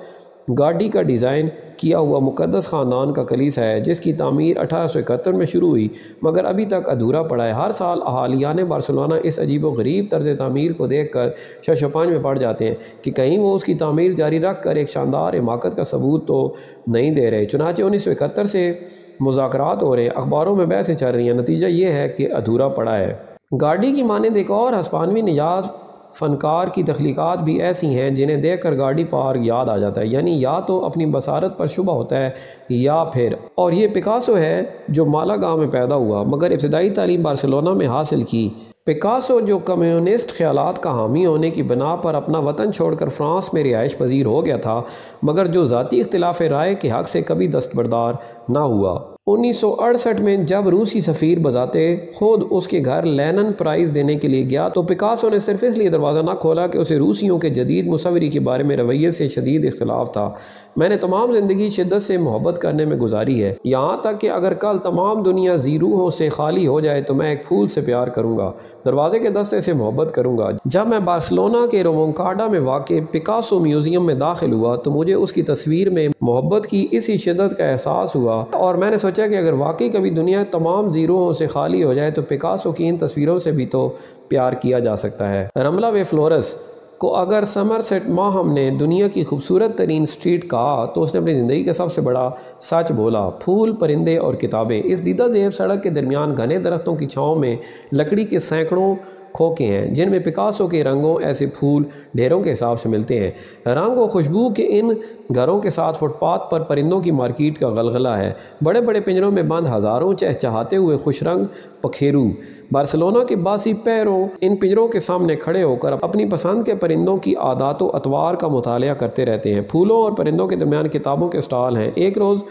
گاڑی کا ڈیزائن کیا ہوا مقدس خاندان کا کلیسا ہے جس کی تعمیر 1871 میں شروع ہوئی مگر ابھی تک ادھورا پڑا ہے۔ ہر سال اہالیان بارسلونا اس عجیب و غریب طرز تعمیر کو دیکھ کر شش و پنج میں پڑ جاتے ہیں کہ کہیں وہ اس کی تعمیر جاری رکھ کر ایک شاندار حماقت کا ثبوت تو نہیں دے رہے۔ چنانچہ 1971 سے مذاکرات ہو رہے ہیں، اخباروں میں بحثیں چل رہی ہیں، نتیجہ یہ ہے کہ ادھورا پڑا ہے۔ گاڑی کی مانند ایک اور ہسپانوی نژاد فنکار کی تخلیقات بھی ایسی ہیں جنہیں دیکھ کر گاڑی پارک یاد آ جاتا ہے، یعنی یا تو اپنی بصارت پر شبہ ہوتا ہے یا پھر اور یہ پکاسو ہے جو مالاگا میں پیدا ہوا مگر ابتدائی تعلیم بارسلونا میں حاصل کی۔ پکاسو جو کمیونسٹ خیالات کا حامی ہونے کی بنا پر اپنا وطن چھوڑ کر فرانس میں رہائش پذیر ہو گیا تھا مگر جو ذاتی اختلاف رائے کے حق سے کبھی دستبردار نہ ہوا۔ 1968 میں جب روسی سفیر بذاتِ خود اس کے گھر لینن پرائز دینے کے لیے گیا تو پکاسو نے صرف اس لیے دروازہ نہ کھولا کہ اسے روسیوں کے جدید مصوری کے بارے میں رویے سے شدید اختلاف تھا۔ میں نے تمام زندگی شدت سے محبت کرنے میں گزاری ہے، یہاں تک کہ اگر کل تمام دنیا روحوں سے خالی ہو جائے تو میں ایک پھول سے پیار کروں گا، دروازے کے دستے سے محبت کروں گا۔ جب میں بارسلونا کے رومونکاڈا میں واقع پکاسو میوزیم میں داخل ہوا تو مجھے اس کی تصویر میں محبت کی اسی شدت کا احساس ہوا اور میں نے سوچا کہ اگر واقعی کبھی دنیا تمام زیروہوں سے خالی ہو جائے تو پکاسو کی ان تصویروں سے بھی تو پیار کیا جا سکتا ہے۔ رملا وے فلورس کو اگر سمرسیٹ ماہم نے دنیا کی خوبصورت ترین اسٹریٹ کہا تو اس نے اپنی زندگی کا سب سے بڑا سچ بولا۔ پھول، پرندے اور کتابیں۔ اس دیدہ زیب سڑک کے درمیان گھنے درختوں کی چھاؤں میں لکڑی کے سینکڑوں کھوکے ہیں جن میں پکاسو کے رنگوں ایسے پھول ڈھیروں کے حساب سے ملتے ہیں۔ رنگ و خوشبو کے ان گھروں کے ساتھ فٹ پاتھ پر پرندوں کی مارکیٹ کا غلغلہ ہے، بڑے بڑے پنجروں میں بند ہزاروں چہچہاتے ہوئے خوش رنگ پکھیرو بارسلونا کے باسی پیروں ان پنجروں کے سامنے کھڑے ہو کر اپنی پسند کے پرندوں کی عادات و اطوار کا مطالعہ کرتے رہتے ہیں۔ پھولوں اور پرندوں کے درمیان کتابوں کے سٹال ہیں۔ ایک روز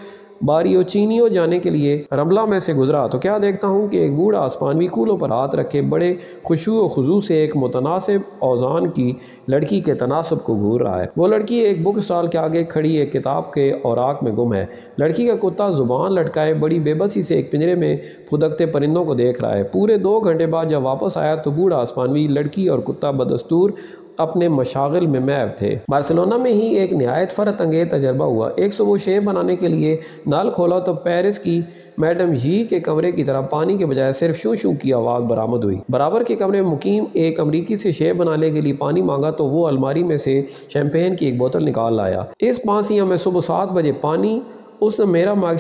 باریوچینیو جانے کے لیے رملا میں سے گزرا تو کیا دیکھتا ہوں کہ ایک بوڑھا آسمانوی کولوں پر ہاتھ رکھے بڑے خشوع و خضوع سے ایک متناسب اوزان کی لڑکی کے تناسب کو گھور رہا ہے۔ وہ لڑکی ایک بک سٹال کے آگے کھڑی ایک کتاب کے اوراق میں گم ہے۔ لڑکی کا کتا زبان لٹکائے بڑی بے بسی سے ایک پنجرے میں پھدکتے پرندوں کو دیکھ رہا ہے۔ پورے 2 گھنٹے بعد جب واپس آیا تو بوڑھا آسمانوی لڑکی اور کتا بدستور اپنے مشاغل میں محو تھے۔ بارسلونا میں ہی ایک نہایت فرحت انگیز تجربہ ہوا۔ ایک صبح شیو بنانے کے لیے نل کھولا تو پیرس کی میڈم جی کے کمرے کی طرف پانی کے بجائے صرف شوں شوں کی آواز برآمد ہوئی۔ برابر کے کمرے میں مقیم ایک امریکی سے شیو بنانے کے لیے پانی مانگا تو وہ الماری میں سے شیمپین کی ایک بوتل نکال لایا۔ اس پانسیاں میں صبح 7 بجے پانی اس نے میرا مگ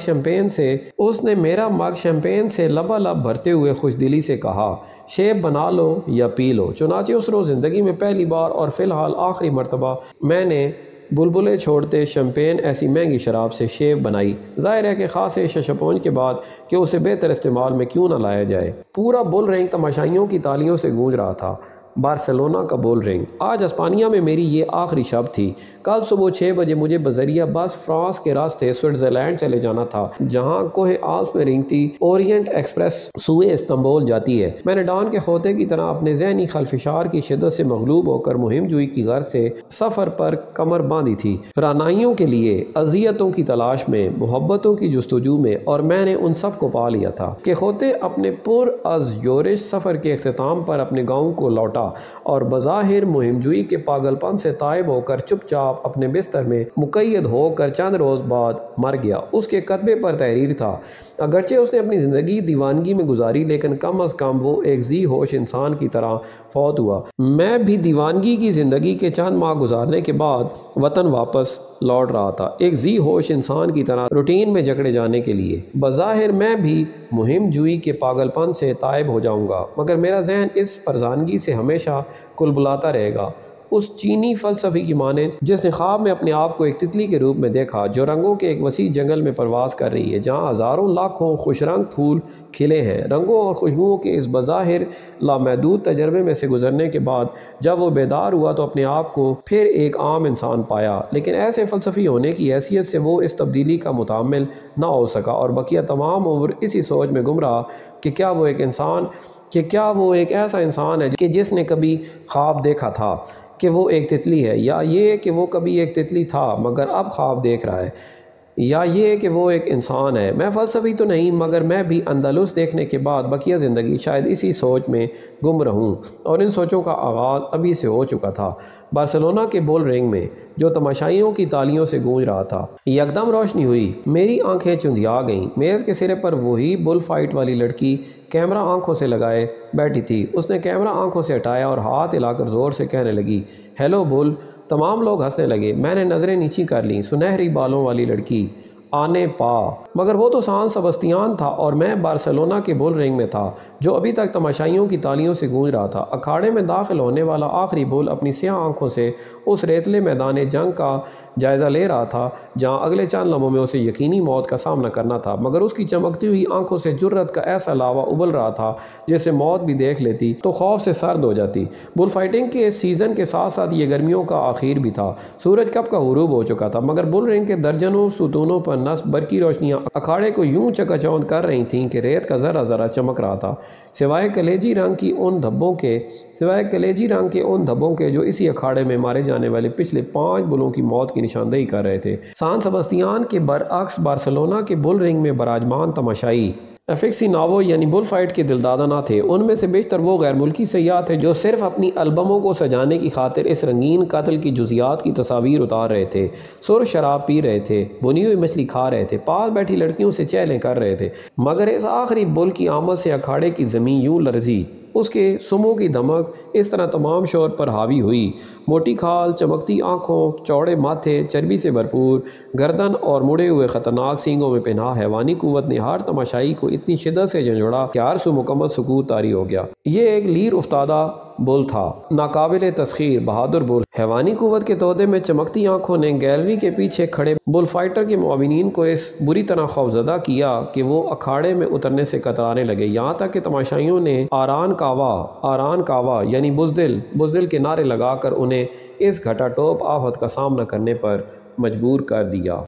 شیمپین سے لبالب بھرتے ہوئے خوش دلی سے کہا، شیو بنا لو یا پی لو۔ چنانچہ اس روز زندگی میں پہلی بار اور فی الحال آخری مرتبہ میں نے بلبلے چھوڑتے شیمپین ایسی مہنگی شراب سے شیو بنائی۔ ظاہر ہے کہ خاص شش کے بعد کہ اسے بہتر استعمال میں کیوں نہ لایا جائے۔ پورا بل رنگ تماشائیوں کی تالیوں سے گونج رہا تھا۔ بارسلونا کا بول رنگ۔ آج اسپانیہ میں میری یہ آخری شب تھی۔ کل صبح 6 بجے مجھے بذریعہ بس فرانس کے راستے سوئٹزرلینڈ چلے جانا تھا جہاں کوہ آلپس میں رینگتی اورینٹ ایکسپریس سوئے استنبول جاتی ہے۔ میں نے ڈان کے خوطے کی طرح اپنے ذہنی خلفشار کی شدت سے مغلوب ہو کر مہم جوئی کی غرض سے سفر پر کمر باندھی تھی، رہنائیوں کے لیے، اذیتوں کی تلاش میں، محبتوں کی جستجو میں، اور میں نے ان سب کو پا لیا تھا کہ خوطے اپنے پر از یورش سفر کے اختتام پر اپنے گاؤں کو لوٹا اور بظاہر مہم جوئی کے پاگل پن سے تائب ہو کر چپ چاپ اپنے بستر میں مقید ہو کر چند روز بعد مر گیا۔ اس کے کتبے پر تحریر تھا، اگرچہ اس نے اپنی زندگی دیوانگی میں گزاری لیکن کم از کم وہ ایک ذی ہوش انسان کی طرح فوت ہوا۔ میں بھی دیوانگی کی زندگی کے چند ماہ گزارنے کے بعد وطن واپس لوٹ رہا تھا، ایک ذی ہوش انسان کی طرح روٹین میں جکڑے جانے کے لیے۔ بظاہر میں بھی مہم جوئی کے پاگل پن سے تائب ہو جاؤں گا مگر میرا ذہن اس فرزانگی سے ہمیشہ کلبلاتا رہے گا، اس چینی فلسفی کی مانند جس نے خواب میں اپنے آپ کو ایک تتلی کے روپ میں دیکھا جو رنگوں کے ایک وسیع جنگل میں پرواز کر رہی ہے جہاں ہزاروں لاکھوں خوش رنگ پھول کھلے ہیں۔ رنگوں اور خوشبوؤں کے اس بظاہر لامحدود تجربے میں سے گزرنے کے بعد جب وہ بیدار ہوا تو اپنے آپ کو پھر ایک عام انسان پایا، لیکن ایسے فلسفی ہونے کی حیثیت سے وہ اس تبدیلی کا متحمل نہ ہو سکا اور بقیہ تمام عمر اسی سوچ میں گم رہا کہ کیا وہ ایک ایسا انسان ہے کہ جس نے کبھی خواب دیکھا تھا کہ وہ ایک تتلی ہے، یا یہ کہ وہ کبھی ایک تتلی تھا مگر اب خواب دیکھ رہا ہے۔ یا یہ کہ وہ ایک انسان ہے؟ میں فلسفی تو نہیں، مگر میں بھی اندلس دیکھنے کے بعد بقیہ زندگی شاید اسی سوچ میں گم رہوں، اور ان سوچوں کا آغاز ابھی سے ہو چکا تھا۔ بارسلونا کے بول رنگ میں جو تماشائیوں کی تالیوں سے گونج رہا تھا، یکدم روشنی ہوئی، میری آنکھیں چندھیا گئیں۔ میز کے سرے پر وہی بل فائٹ والی لڑکی کیمرہ آنکھوں سے لگائے بیٹھی تھی۔ اس نے کیمرہ آنکھوں سے ہٹایا اور ہاتھ ہلا کر زور سے کہنے لگی، ہیلو بل۔ تمام لوگ ہنسنے لگے۔ میں نے نظریں نیچی کر لیں۔ سنہری بالوں والی لڑکی، آنے پا، مگر وہ تو سان سبستیان تھا اور میں بارسلونا کے بول رنگ میں تھا جو ابھی تک تماشائیوں کی تالیوں سے گونج رہا تھا۔ اکھاڑے میں داخل ہونے والا آخری بل اپنی سیاہ آنکھوں سے اس ریتلے میدان جنگ کا جائزہ لے رہا تھا جہاں اگلے چند لمحوں میں اسے یقینی موت کا سامنا کرنا تھا، مگر اس کی چمکتی ہوئی آنکھوں سے جرأت کا ایسا لاوا ابل رہا تھا جیسے موت بھی دیکھ لیتی تو خوف سے سرد ہو جاتی۔ بل فائٹنگ کے سیزن کے ساتھ ساتھ یہ گرمیوں کا آخر بھی تھا۔ سورج کب کا غروب ہو چکا تھا، مگر بل رنگ کے درجنوں ستونوں پر نصب برقی روشنیاں اکھاڑے کو یوں چکا چوند کر رہی تھیں کہ ریت کا ذرہ ذرہ چمک رہا تھا، سوائے کلیجی رنگ کے ان دھبوں کے جو اسی اکھاڑے میں مارے جانے والے پچھلے 5 بلوں کی موت کی نشاندہی کر رہے تھے۔ سان سبستیان کے برعکس بارسلونا کے بل رنگ میں براجمان تماشائی افیکسیناو یعنی بل فائٹ کے دلدادہ نہ تھے۔ ان میں سے بیشتر وہ غیر ملکی سیاح تھے جو صرف اپنی البموں کو سجانے کی خاطر اس رنگین قتل کی جزیات کی تصاویر اتار رہے تھے، سرخ شراب پی رہے تھے، بھنی ہوئی مچھلی کھا رہے تھے، پاس بیٹھی لڑکیوں سے چہلیں کر رہے تھے، مگر اس آخری بل کی آمد سے اکھاڑے کی زمین یوں لرزی۔ اس کے سموں کی دھمک اس طرح تمام شور پر حاوی ہوئی۔ موٹی کھال، چمکتی آنکھوں، چوڑے ماتھے، چربی سے بھرپور گردن اور مڑے ہوئے خطرناک سینگوں میں پنہاں حیوانی قوت نے ہر تماشائی کو اتنی شدت سے جھنجھوڑا کہ ہر سو مکمل سکوت طاری ہو گیا۔ یہ ایک لیر افتادہ بل تھا، ناقابل تسخیر، بہادر بل۔ حیوانی قوت کے تودے میں چمکتی آنکھوں نے گیلری کے پیچھے کھڑے بل فائٹر کے معاونین کو اس بری طرح خوفزدہ کیا کہ وہ اکھاڑے میں اترنے سے کترانے لگے، یہاں تک کہ تماشائیوں نے آران کاوا یعنی بزدل کے نعرے لگا کر انہیں اس گھٹا ٹوپ آفت کا سامنا کرنے پر مجبور کر دیا۔